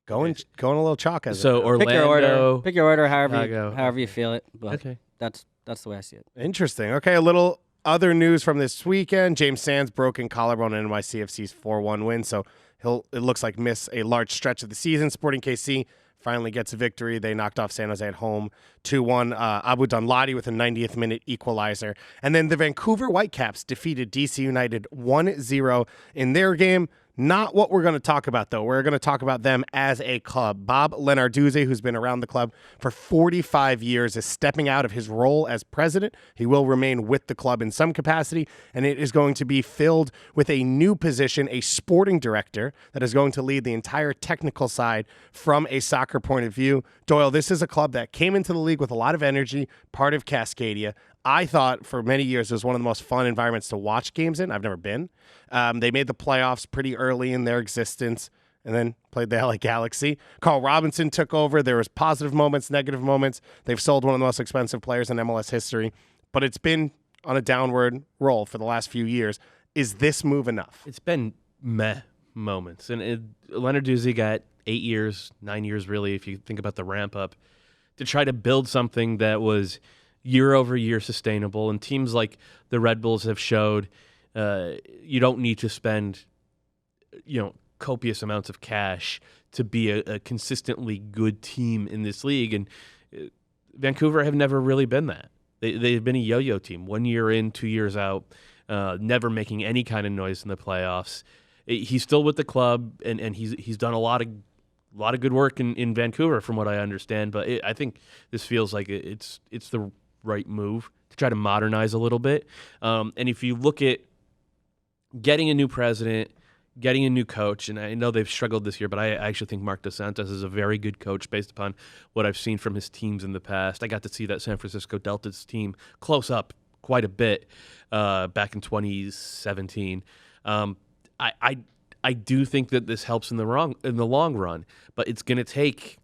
Going a little chalk as So it. Orlando. Pick your order Chicago. however you feel it. But Okay. that's the way I see it. Interesting. Okay, a little other news from this weekend. James Sands broken collarbone in NYCFC's 4-1 win, so it looks like miss a large stretch of the season. Sporting KC finally gets a victory. They knocked off San Jose at home 2-1. Abu Danladi with a 90th minute equalizer. And then the Vancouver Whitecaps defeated DC United 1-0 in their game. Not what we're going to talk about, though. We're going to talk about them as a club. Bob Lenarduzzi, who's been around the club for 45 years, is stepping out of his role as president. He will remain with the club in some capacity, and it is going to be filled with a new position, a sporting director, that is going to lead the entire technical side from a soccer point of view. Doyle, this is a club that came into the league with a lot of energy, part of Cascadia. I thought for many years it was one of the most fun environments to watch games in. I've never been. They made the playoffs pretty early in their existence and then played the LA Galaxy. Carl Robinson took over. There was positive moments, negative moments. They've sold one of the most expensive players in MLS history, but it's been on a downward roll for the last few years. Is this move enough? It's been meh moments. And Lenarduzzi got 8 years, 9 years really, if you think about the ramp up, to try to build something that was year over year sustainable. And teams like the Red Bulls have showed you don't need to spend copious amounts of cash to be a consistently good team in this league. And Vancouver have never really been that. They've been a yo-yo team, 1 year in, 2 years out, never making any kind of noise in the playoffs. He's still with the club, and he's done a lot of good work in Vancouver, from what I understand. But I think this feels like it's the right move to try to modernize a little bit. And if you look at getting a new president, getting a new coach, and I know they've struggled this year, but I actually think Marc Dos Santos is a very good coach based upon what I've seen from his teams in the past. I got to see that San Francisco Deltas team close up quite a bit back in 2017. I do think that this helps in the long run, but it's going to take,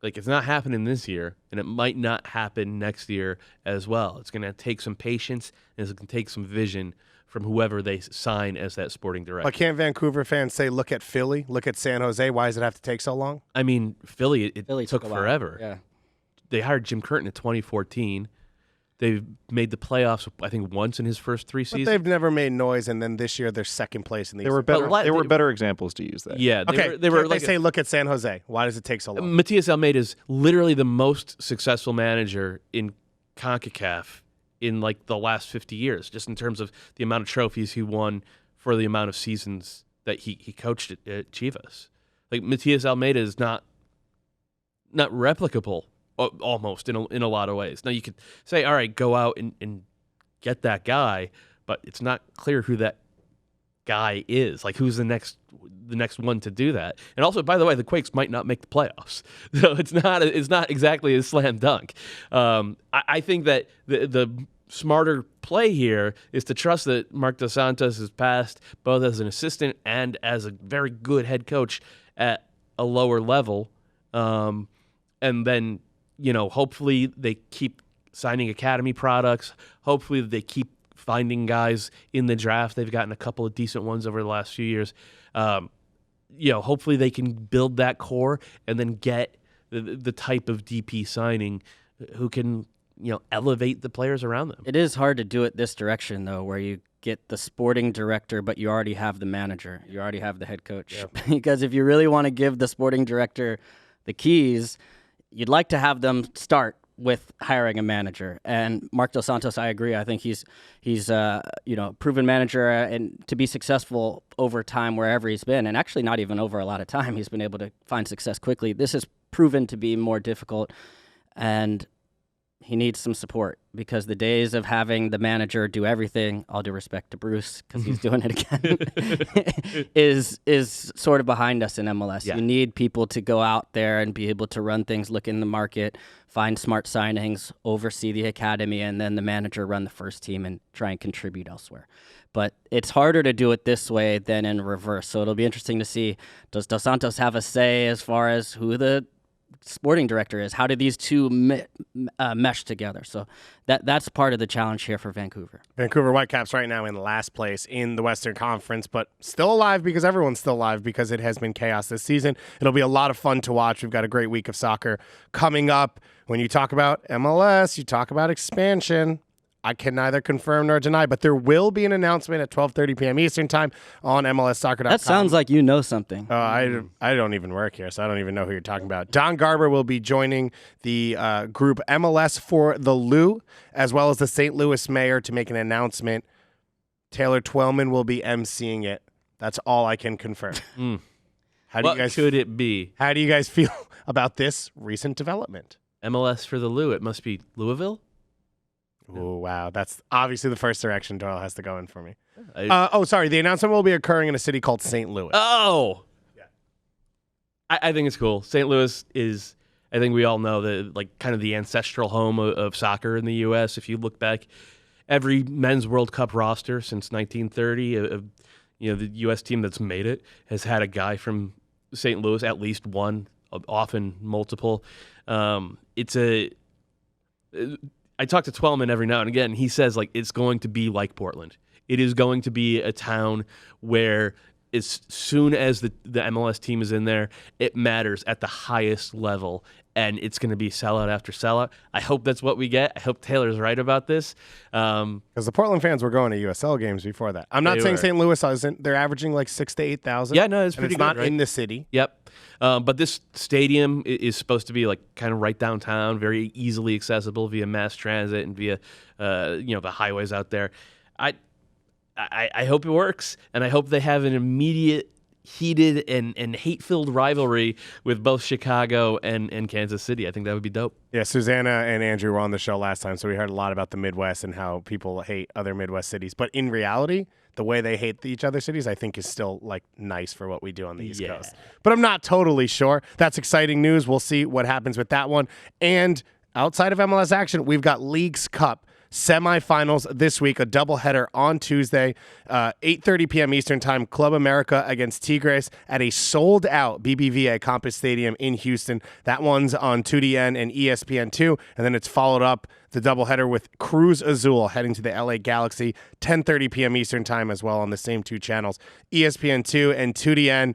it's not happening this year, and it might not happen next year as well. It's going to take some patience, and it's going to take some vision from whoever they sign as that sporting director. But can't Vancouver fans say, look at Philly, look at San Jose? Why does it have to take so long? I mean, Philly took a while. forever. Yeah. They hired Jim Curtin in 2014. They've made the playoffs, I think, once in his first 3 seasons. But they've never made noise, and then this year they're second place in the They were better. They were better examples to use that. Yeah. They say, look at San Jose. Why does it take so long? Matias Almeida is literally the most successful manager in CONCACAF in the last 50 years, just in terms of the amount of trophies he won for the amount of seasons that he coached at Chivas. Matias Almeida is not replicable almost in a lot of ways. Now you could say, all right, go out and get that guy, but it's not clear who that guy is. Who's the next one to do that? And also, by the way, the Quakes might not make the playoffs, so it's not exactly a slam dunk. I think that the smarter play here is to trust that Marc Dos Santos has passed both as an assistant and as a very good head coach at a lower level, and then hopefully they keep signing academy products. Hopefully they keep finding guys in the draft. They've gotten a couple of decent ones over the last few years. Hopefully they can build that core and then get the type of DP signing who can, elevate the players around them. It is hard to do it this direction, though, where you get the sporting director, but you already have the manager. You already have the head coach. Yep. Because if you really want to give the sporting director the keys, you'd like to have them start with hiring a manager. And Marc Dos Santos, I agree. I think he's a proven manager, and to be successful over time wherever he's been, and actually not even over a lot of time, he's been able to find success quickly. This has proven to be more difficult, and he needs some support because the days of having the manager do everything, all due respect to Bruce because he's doing it again, is sort of behind us in MLS. Yeah. You need people to go out there and be able to run things, look in the market, find smart signings, oversee the academy, and then the manager run the first team and try and contribute elsewhere. But it's harder to do it this way than in reverse. So it'll be interesting to see, does Dos Santos have a say as far as who the sporting director is? How do these two mesh together? So that's part of the challenge here for Vancouver. Vancouver Whitecaps right now in last place in the Western Conference, but still alive because everyone's still alive because it has been chaos this season. It'll be a lot of fun to watch. We've got a great week of soccer coming up. When you talk about MLS, you talk about expansion. I can neither confirm nor deny, but there will be an announcement at 12:30 p.m. Eastern time on MLSsoccer.com. That sounds like you know something. I don't even work here, so I don't even know who you're talking about. Don Garber will be joining the group MLS for the Lou, as well as the St. Louis mayor to make an announcement. Taylor Twellman will be emceeing it. That's all I can confirm. What could it be? How do you guys feel about this recent development? MLS for the Lou. It must be Louisville? Oh, wow. That's obviously the first direction Doyle has to go in for me. I- The announcement will be occurring in a city called St. Louis. Oh! Yeah. I think it's cool. St. Louis is, I think we all know, kind of the ancestral home of soccer in the U.S. If you look back, every men's World Cup roster since 1930, the U.S. team that's made it has had a guy from St. Louis, at least one, often multiple. I talk to Twellman every now and again. He says it's going to be like Portland. It is going to be a town where as soon as the MLS team is in there, it matters at the highest level, and it's going to be sellout after sellout. I hope that's what we get. I hope Taylor's right about this. Because the Portland fans were going to USL games before that. I'm not saying St. Louis isn't. They're averaging 6,000 to 8,000. Yeah, no, it's pretty good. It's good, not right? in the city. Yep. But this stadium is supposed to be kind of right downtown, very easily accessible via mass transit and via the highways out there. I hope it works, and I hope they have an immediate heated and hate-filled rivalry with both Chicago and Kansas City. I think that would be dope. Yeah, Susanna and Andrew were on the show last time, so we heard a lot about the Midwest and how people hate other Midwest cities. But in reality, the way they hate each other cities, I think is still nice for what we do on the East Coast. But I'm not totally sure. That's exciting news. We'll see what happens with that one. And outside of MLS action, we've got Leagues Cup Semifinals this week, a doubleheader on Tuesday, 8:30 p.m. Eastern Time, Club America against Tigres at a sold-out BBVA Compass Stadium in Houston. That one's on 2DN and ESPN2, and then it's followed up, the doubleheader, with Cruz Azul heading to the LA Galaxy, 10:30 p.m. Eastern Time as well on the same two channels, ESPN2 and 2DN.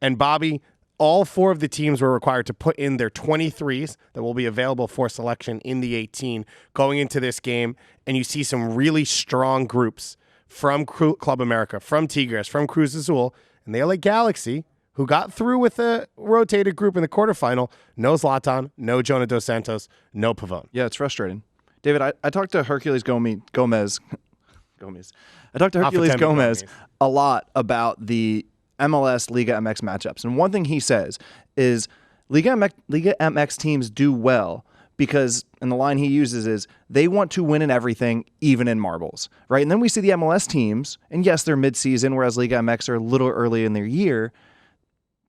And Bobby, all four of the teams were required to put in their 23s that will be available for selection in the 18 going into this game. And you see some really strong groups from Club America, from Tigres, from Cruz Azul, and the LA Galaxy, who got through with a rotated group in the quarterfinal. No Zlatan, no Jonah Dos Santos, no Pavone. Yeah, it's frustrating. David, I talked to Hercules Gomez. I talked to Hercules Gomez a lot about the MLS Liga MX matchups. And one thing he says is Liga MX teams do well because, and the line he uses is, they want to win in everything, even in marbles, right? And then we see the MLS teams, and yes, they're mid-season, whereas Liga MX are a little early in their year.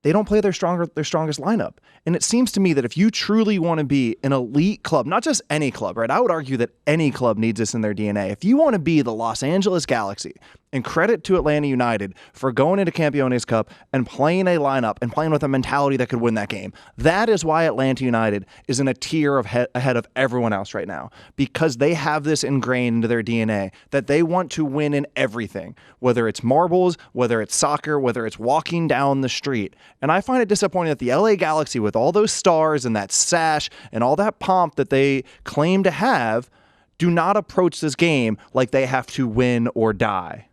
They don't play their strongest lineup. And it seems to me that if you truly want to be an elite club, not just any club, right? I would argue that any club needs this in their DNA. If you want to be the Los Angeles Galaxy, and credit to Atlanta United for going into Campeones Cup and playing a lineup and playing with a mentality that could win that game. That is why Atlanta United is in a tier ahead of everyone else right now, because they have this ingrained into their DNA that they want to win in everything, whether it's marbles, whether it's soccer, whether it's walking down the street. And I find it disappointing that the LA Galaxy, with all those stars and that sash and all that pomp that they claim to have, do not approach this game like they have to win or die.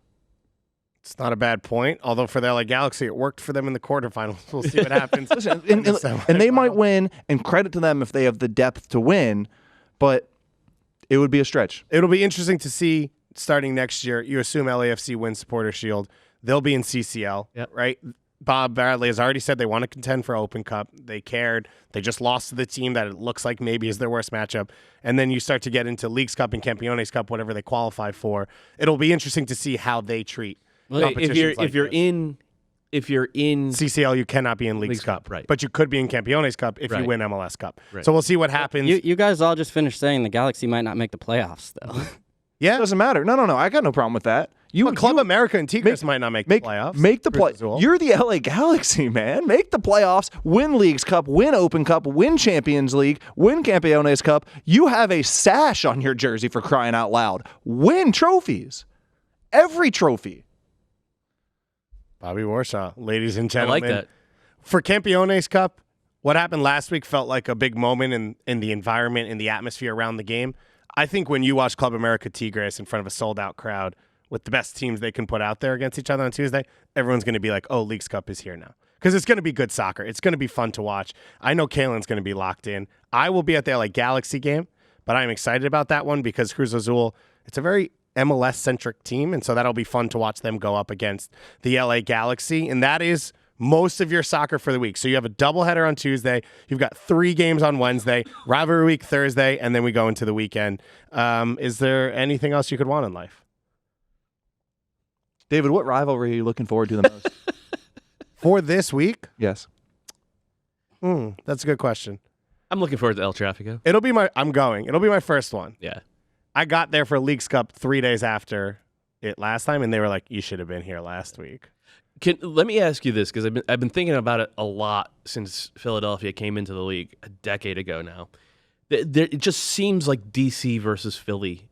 It's not a bad point, although for the LA Galaxy, it worked for them in the quarterfinals. We'll see what happens. Listen, and they might win, and credit to them if they have the depth to win, but it would be a stretch. It'll be interesting to see starting next year. You assume LAFC wins Supporter Shield. They'll be in CCL, right? Bob Bradley has already said they want to contend for Open Cup. They cared. They just lost to the team that it looks like maybe is their worst matchup. And then you start to get into Leagues Cup and Campeones Cup, whatever they qualify for. It'll be interesting to see how they treat competitions if you're in CCL, you cannot be in Leagues Cup, right? But you could be in Campeones Cup if you win MLS Cup. Right. So we'll see what happens. You guys all just finished saying the Galaxy might not make the playoffs, though. Yeah, doesn't matter. No. I got no problem with that. Club America and Tigres might not make the playoffs. Make the play. You're the LA Galaxy, man. Make the playoffs. Win Leagues Cup. Win Open Cup. Win Champions League. Win Campeones Cup. You have a sash on your jersey, for crying out loud. Win trophies. Every trophy. Bobby Warshaw, ladies and gentlemen. I like that. For Campeones Cup, what happened last week felt like a big moment in the environment, in the atmosphere around the game. I think when you watch Club America Tigres in front of a sold-out crowd with the best teams they can put out there against each other on Tuesday, everyone's going to be like, oh, Leagues Cup is here now. Because it's going to be good soccer. It's going to be fun to watch. I know Calen's going to be locked in. I will be at the LA Galaxy game, but I'm excited about that one because Cruz Azul, it's a very MLS-centric team, and so that'll be fun to watch them go up against the LA Galaxy, and that is most of your soccer for the week. So you have a doubleheader on Tuesday. You've got 3 games on Wednesday, rivalry week Thursday, and then we go into the weekend. Is there anything else you could want in life? David, what rivalry are you looking forward to the most? For this week? Yes. That's a good question. I'm looking forward to El Tráfico. It'll be my first one. Yeah. I got there for Leagues Cup 3 days after it last time, and they were like, you should have been here last week. Let me ask you this, because I've been thinking about it a lot since Philadelphia came into the league a decade ago now. It just seems like DC versus Philly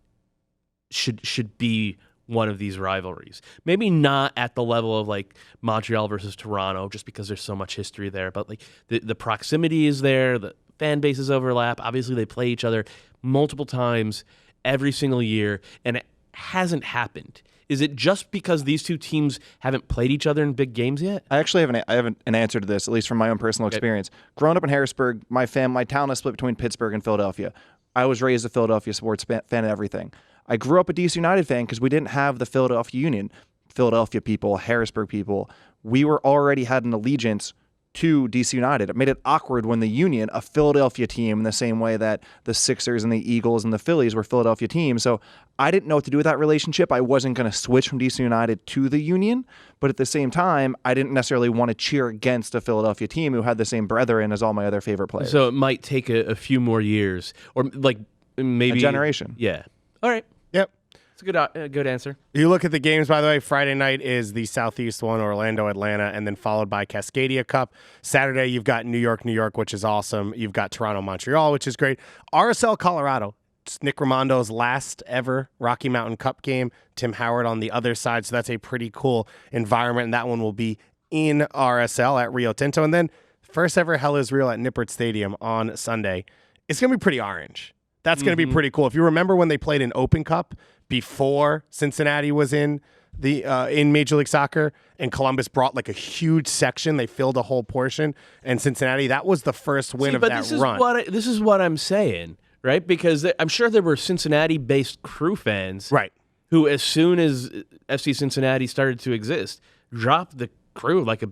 should be one of these rivalries. Maybe not at the level of like Montreal versus Toronto, just because there's so much history there, but like the proximity is there, the fan bases overlap. Obviously, they play each other multiple times every single year, and it hasn't happened. Is it just because these two teams haven't played each other in big games yet? I actually have an answer to this, at least from my own personal experience. Growing up in Harrisburg, my town is split between Pittsburgh and Philadelphia. I was raised a Philadelphia sports fan and everything. I grew up a DC United fan because we didn't have the Philadelphia Union. Philadelphia people, Harrisburg people, we were already had an allegiance to DC United. It made it awkward when the Union, a Philadelphia team, in the same way that the Sixers and the Eagles and the Phillies were Philadelphia teams. So I didn't know what to do with that relationship. I wasn't going to switch from DC United to the Union, but at the same time, I didn't necessarily want to cheer against a Philadelphia team who had the same brethren as all my other favorite players. So it might take a few more years, or like maybe a generation. Yeah. All right. Yep. It's a good answer. You look at the games, by the way, Friday night is the Southeast one, Orlando, Atlanta, and then followed by Cascadia Cup. Saturday, you've got New York, which is awesome. You've got Toronto, Montreal, which is great. RSL Colorado, it's Nick Ramondo's last ever Rocky Mountain Cup game. Tim Howard on the other side, so that's a pretty cool environment, and that one will be in RSL at Rio Tinto. And then first ever Hell is Real at Nippert Stadium on Sunday. It's going to be pretty orange. That's going to be pretty cool. If you remember when they played in Open Cup before Cincinnati was in the in Major League Soccer, and Columbus brought like a huge section, they filled a whole portion, and Cincinnati, that was the first win of that run. This is what I'm saying, right? Because I'm sure there were Cincinnati-based crew fans, right, who as soon as FC Cincinnati started to exist, dropped the crew like a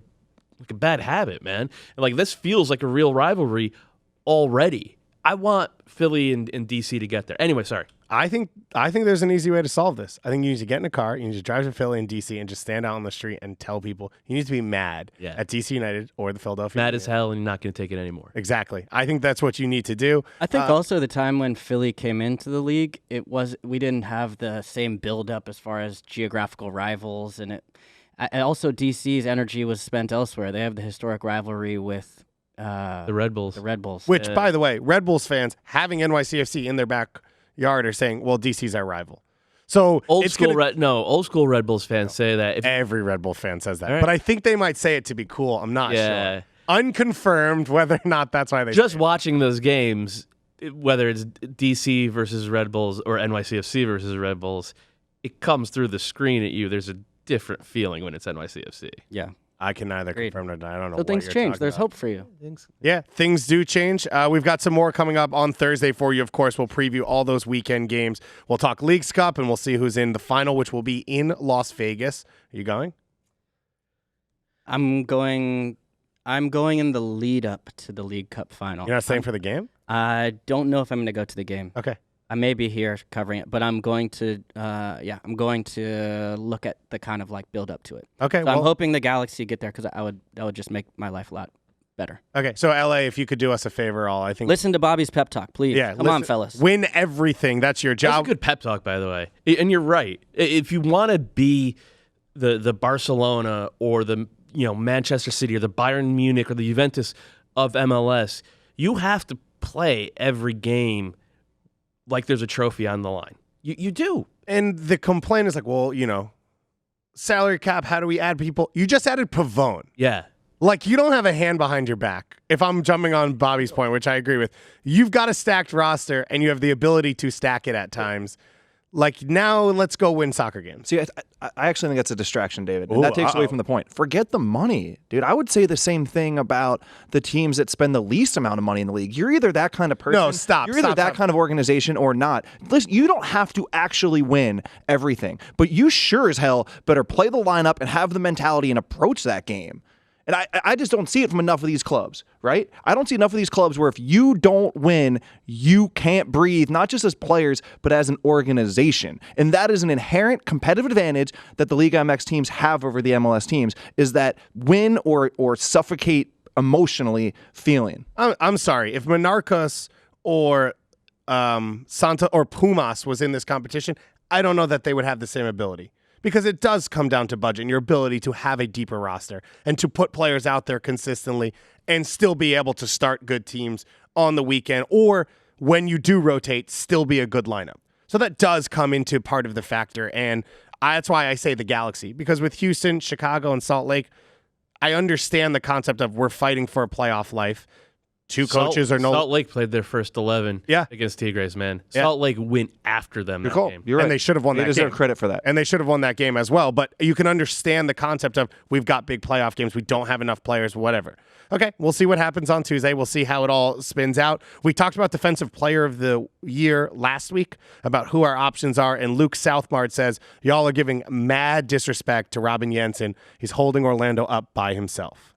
bad habit, man. And like this feels like a real rivalry already. I want Philly and DC to get there. Anyway, sorry. I think there's an easy way to solve this. I think you need to get in a car, you need to drive to Philly and DC and just stand out on the street and tell people you need to be mad at DC United or the Philadelphia Mad Union. as hell, and you're not going to take it anymore. Exactly. I think that's what you need to do. I think also the time when Philly came into the league, we didn't have the same build-up as far as geographical rivals, and also DC's energy was spent elsewhere. They have the historic rivalry with the Red Bulls. Which, by the way, Red Bulls fans having NYCFC in their backyard are saying, well, DC's our rival. So old school Red Bulls fans say that. Every Red Bull fan says that. Right. But I think they might say it to be cool. I'm not sure. Unconfirmed whether or not that's why they just say watching those games, whether it's DC versus Red Bulls or NYCFC versus Red Bulls, it comes through the screen at you. There's a different feeling when it's NYCFC. Yeah. I can neither confirm nor deny. I don't know. So things change. There's hope for you. Yeah, things do change. We've got some more coming up on Thursday for you. Of course, we'll preview all those weekend games. We'll talk Leagues Cup, and we'll see who's in the final, which will be in Las Vegas. Are you going? I'm going in the lead up to the League Cup final. You're not staying for the game? I don't know if I'm going to go to the game. Okay. I may be here covering it, but I'm going to I'm going to look at the kind of like build up to it. Okay. So I'm hoping the Galaxy get there because that would just make my life a lot better. Okay. So LA, if you could do us a favor, I think. Listen to Bobby's pep talk, please. Yeah. Come on, fellas. Win everything. That's your job. That's a good pep talk, by the way. And you're right. If you want to be the Barcelona or the Manchester City or the Bayern Munich or the Juventus of MLS, you have to play every game like there's a trophy on the line. You do. And the complaint is like, well, salary cap, how do we add people? You just added Pavone. Yeah. Like, you don't have a hand behind your back. If I'm jumping on Bobby's point, which I agree with, you've got a stacked roster and you have the ability to stack it at times. Like, now let's go win soccer games. See, I actually think that's a distraction, David. Ooh, And that takes away from the point. Forget the money, dude. I would say the same thing about the teams that spend the least amount of money in the league. You're either that kind of person. No, stop. You're either that kind of organization or not. Listen, you don't have to actually win everything, but you sure as hell better play the lineup and have the mentality and approach that game. And I just don't see it from enough of these clubs, right? I don't see enough of these clubs where if you don't win, you can't breathe, not just as players, but as an organization. And that is an inherent competitive advantage that the League MX teams have over the MLS teams, is that win or suffocate emotionally feeling. I'm sorry. If Monarcas or Santa or Pumas was in this competition, I don't know that they would have the same ability. Because it does come down to budget and your ability to have a deeper roster and to put players out there consistently and still be able to start good teams on the weekend, or when you do rotate, still be a good lineup. So that does come into part of the factor, and that's why I say the Galaxy. Because with Houston, Chicago, and Salt Lake, I understand the concept of we're fighting for a playoff life. Coaches are no. Salt Lake played their first 11 against Tigres, man. Yeah. Salt Lake went after them that game. You're right. And they should have won that game. They deserve credit for that. And they should have won that game as well. But you can understand the concept of we've got big playoff games. We don't have enough players, whatever. Okay, we'll see what happens on Tuesday. We'll see how it all spins out. We talked about Defensive Player of the Year last week, about who our options are. And Luke Southbard says, y'all are giving mad disrespect to Robin Jensen. He's holding Orlando up by himself.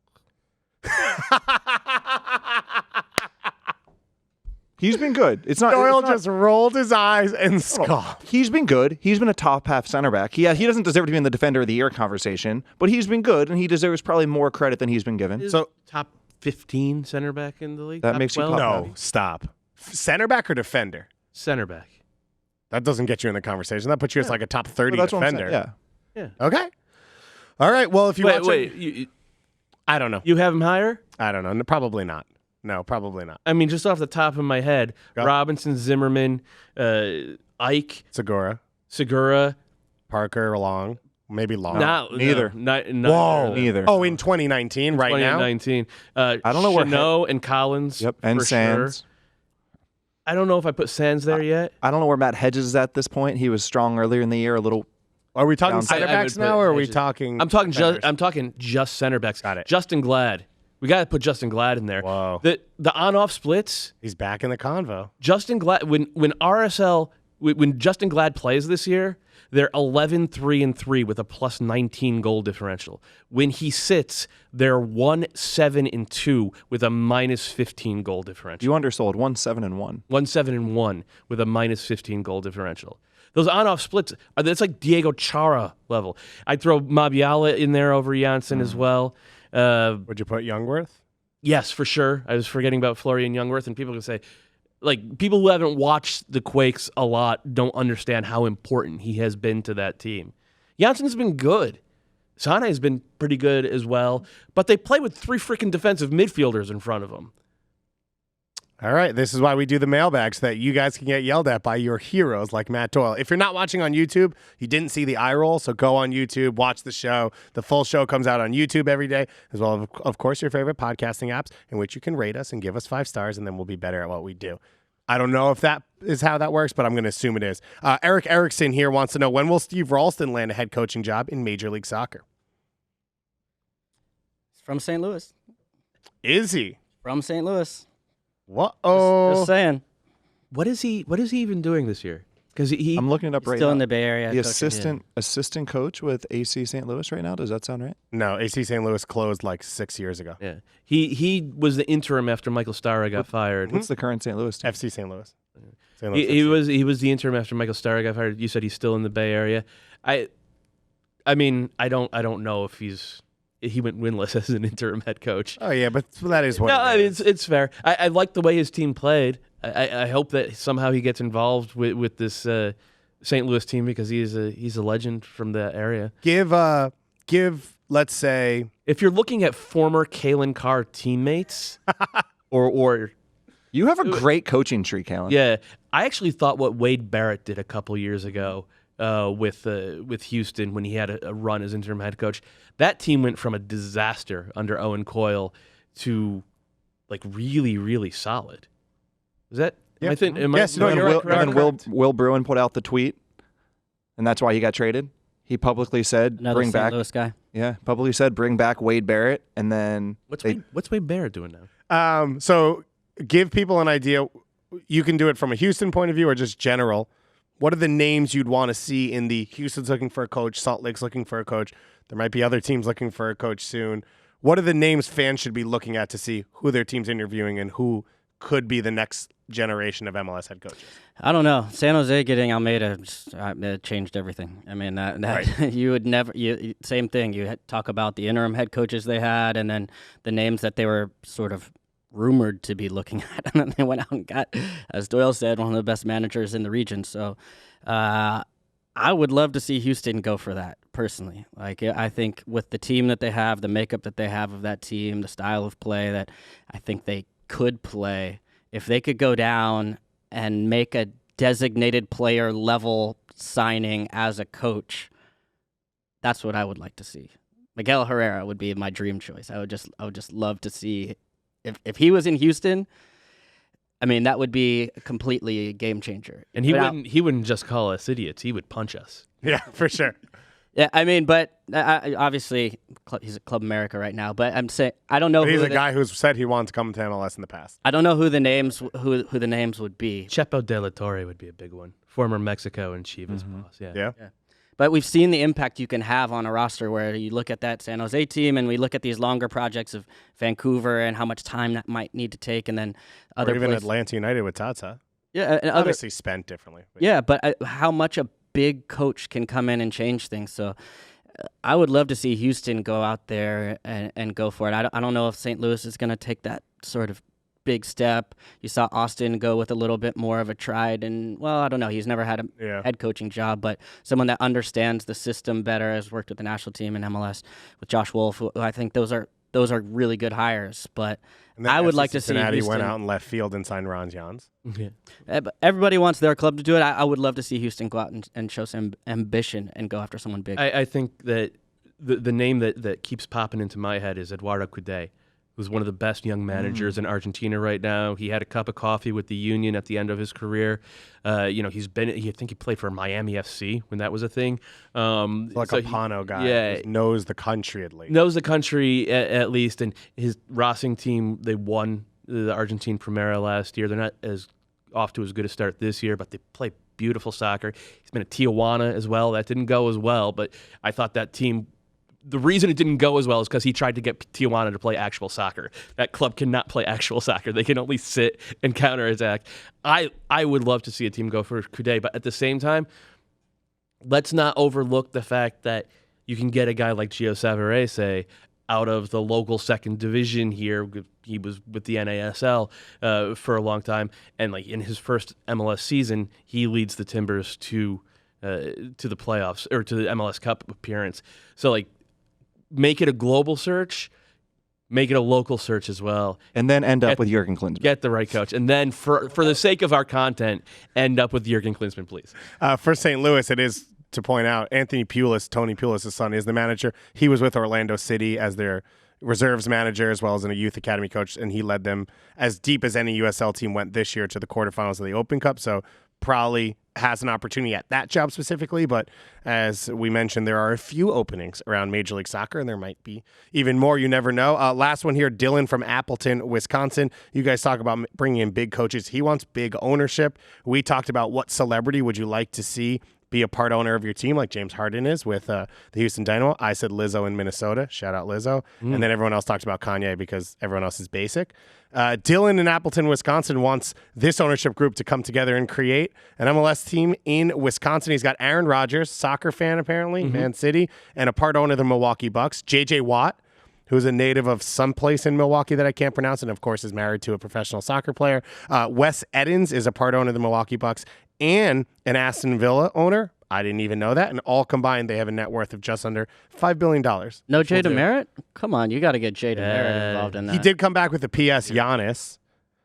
He's been good. Doyle just rolled his eyes and scoffed. He's been good. He's been a top half center back. He doesn't deserve to be in the Defender of the Year conversation, but he's been good, and he deserves probably more credit than he's been given. So top 15 center back in the league? That top makes you 12? No, stop. Center back or defender? Center back. That doesn't get you in the conversation. That puts you as like a top 30 Well, that's what I'm defender. saying, Yeah. Okay. All right. Well, if you watch I don't know. You have him higher? I don't know. Probably not. No, probably not. I mean, just off the top of my head, Go. Robinson, Zimmerman, Ike, Segura, Parker, Long, maybe Long. Neither. Whoa. Neither. Oh, in 2019, right now? 2019. I don't know where Chanot and Collins. Yep, and for Sands. Sure. I don't know if I put Sands there yet. I don't know where Matt Hedges is at this point. He was strong earlier in the year, a little. Are we talking Down- center I would backs put now, or are we Hedges. talking? I'm talking defenders? just center backs. Got it. Justin Glad. We got to put Justin Glad in there. Whoa. The on-off splits. He's back in the convo. Justin Glad when Justin Glad plays this year, they're 11-3-3 with a plus 19 goal differential. When he sits, they're 1-7-2 with a minus 15 goal differential. You undersold 1-7-1. 1-7-1 with a minus 15 goal differential. Those on-off splits, that's like Diego Chara level. I'd throw Mabiala in there over Janssen as well. Would you put Youngworth? Yes, for sure. I was forgetting about Florian Youngworth, and people can say, like, people who haven't watched the Quakes a lot don't understand how important he has been to that team. Janssen's been good. Sane has been pretty good as well, but they play with 3 freaking defensive midfielders in front of them. All right, this is why we do the mailbag, so that you guys can get yelled at by your heroes like Matt Doyle. If you're not watching on YouTube, you didn't see the eye roll, so go on YouTube, watch the show. The full show comes out on YouTube every day, as well as, of course, your favorite podcasting apps, in which you can rate us and give us 5 stars, and then we'll be better at what we do. I don't know if that is how that works, but I'm going to assume it is. Eric Erickson here wants to know, when will Steve Ralston land a head coaching job in Major League Soccer? It's from St. Louis. Is he? From St. Louis. What? Oh, Just saying. What is he even doing this year? because I'm looking it up right Still now. in the Bay Area. The coaching, assistant coach with AC St. Louis right now. Does that sound right? No, AC St. Louis closed like 6 years ago. yeah. He was the interim after Michael Starra got fired. What's the current St. Louis team? FC St. Louis. St. Louis He FC. was the interim after Michael Starra got fired. You said he's still in the Bay Area. I mean, I don't know if he went winless as an interim head coach. Oh yeah, but that is what. No, it I mean, is. it's fair. I like the way his team played. I hope that somehow he gets involved with this St. Louis team because he's a legend from the area. Give let's say If you're looking at former Calen Carr teammates, or You have a great coaching tree, Calen. yeah, I actually thought what Wade Barrett did a couple years ago with Houston when he had a run as interim head coach. That team went from a disaster under Owen Coyle to like really, really solid. Is that? Yeah. I think. Yes, no, you're right, And then correct. Will Bruin put out the tweet, and that's why he got traded. He publicly said, Another "Bring St. back." Louis guy. Yeah, publicly said, "Bring back Wade Barrett," and then What's Wade Barrett doing now? So give people an idea. You can do it from a Houston point of view or just general. What are the names you'd want to see in the Houston's looking for a coach, Salt Lake's looking for a coach? There might be other teams looking for a coach soon. What are the names fans should be looking at to see who their team's interviewing and who could be the next generation of MLS head coaches? I don't know. San Jose getting Almeida changed everything. I mean, that Right. you would never. Same thing. You talk about the interim head coaches they had, and then the names that they were sort of rumored to be looking at, and then they went out and got, as Doyle said, one of the best managers in the region. So, I would love to see Houston go for that personally. Like, I think with the team that they have, the makeup that they have of that team, the style of play that I think they could play, if they could go down and make a designated player level signing as a coach, that's what I would like to see. Miguel Herrera would be my dream choice. I would just love to see if he was in Houston. I mean, that would be a completely game changer. And he wouldn't just call us idiots. He would punch us. Yeah, for sure. Yeah, I mean, but obviously he's at Club America right now. But I'm saying I don't know. But he's a guy who's said he wants to come to MLS in the past. I don't know who the names would be. Chepo De La Torre would be a big one. Former Mexico and Chivas boss. Yeah. But we've seen the impact you can have on a roster where you look at that San Jose team and we look at these longer projects of Vancouver and how much time that might need to take, and then other Or even places. Atlanta United with Tata. Yeah, and other, Obviously spent differently. But yeah, but how much a big coach can come in and change things. So I would love to see Houston go out there and go for it. I don't know if St. Louis is going to take that sort of big step. You saw Austin go with a little bit more of a tried, and well, I don't know. He's never had a head coaching job, but someone that understands the system better, has worked with the national team in MLS with Josh Wolf. Who I think those are really good hires. But And then I would FC like to see Cincinnati Houston. went out in left field and signed Ron Jans. Yeah. But everybody wants their club to do it. I would love to see Houston go out and show some ambition and go after someone big. I think that the name that keeps popping into my head is Eduardo Coudet, who's one of the best young managers in Argentina right now. He had a cup of coffee with the Union at the end of his career. I think he played for Miami FC when that was a thing. Like a Pano guy yeah. who knows the country at least. Knows the country at least, and his Racing team, they won the Argentine Primera last year. They're not as off to as good a start this year, but they play beautiful soccer. He's been at Tijuana as well. That didn't go as well, but I thought that team, the reason it didn't go as well is because he tried to get Tijuana to play actual soccer. That club cannot play actual soccer. They can only sit and counterattack. I would love to see a team go for Coudet, but at the same time, let's not overlook the fact that you can get a guy like Gio Savarese out of the local second division here. He was with the NASL for a long time, and like in his first MLS season, he leads the Timbers to the playoffs or to the MLS Cup appearance. So like, make it a global search, make it a local search as well, and then end up with Jurgen Klinsmann. get the right coach, and then for the sake of our content, end up with Jurgen Klinsmann, please. For St. Louis, it is to point out Tony Pulis' son, is the manager. He was with Orlando City as their reserves manager as well as a youth academy coach, and he led them as deep as any USL team went this year to the quarterfinals of the Open Cup. So probably has an opportunity at that job specifically, but as we mentioned, there are a few openings around Major League Soccer, and there might be even more. You never know. Last one here, Dylan from Appleton, Wisconsin. You guys talk about bringing in big coaches. He wants big ownership. We talked about what celebrity would you like to see be a part owner of your team, like James Harden is with the Houston Dynamo. I said Lizzo in Minnesota. Shout out Lizzo. And then everyone else talked about Kanye because everyone else is basic. Dylan in Appleton, Wisconsin wants this ownership group to come together and create an MLS team in Wisconsin. He's got Aaron Rodgers, soccer fan apparently, Man City, and a part owner of the Milwaukee Bucks. JJ Watt, who's a native of someplace in Milwaukee that I can't pronounce, and of course is married to a professional soccer player. Wes Edens is a part owner of the Milwaukee Bucks and an Aston Villa owner. I didn't even know that. And all combined, they have a net worth of just under $5 billion. No Jay DeMerit? Come on, you got to get Jay DeMerit involved in that. He did come back with the PS Giannis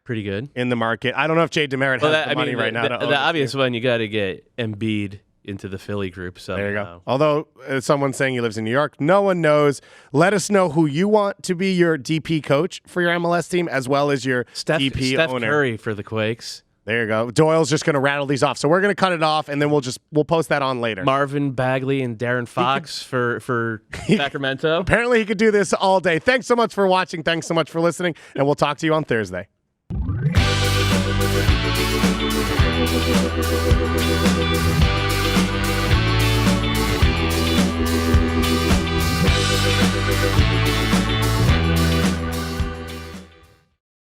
Pretty good. in the market. I don't know if Jay DeMerit has the money right now. to own The it. obvious one, you got to get Embiid into the Philly group. So There you go. Although someone's saying he lives in New York, no one knows. Let us know who you want to be your DP coach for your MLS team, as well as your DP Steph owner. Curry for the Quakes. There you go. Doyle's just going to rattle these off. So we're going to cut it off, and then we'll post that on later. Marvin Bagley and Darren Fox for Sacramento. Apparently he could do this all day. Thanks so much for watching. Thanks so much for listening, and we'll talk to you on Thursday.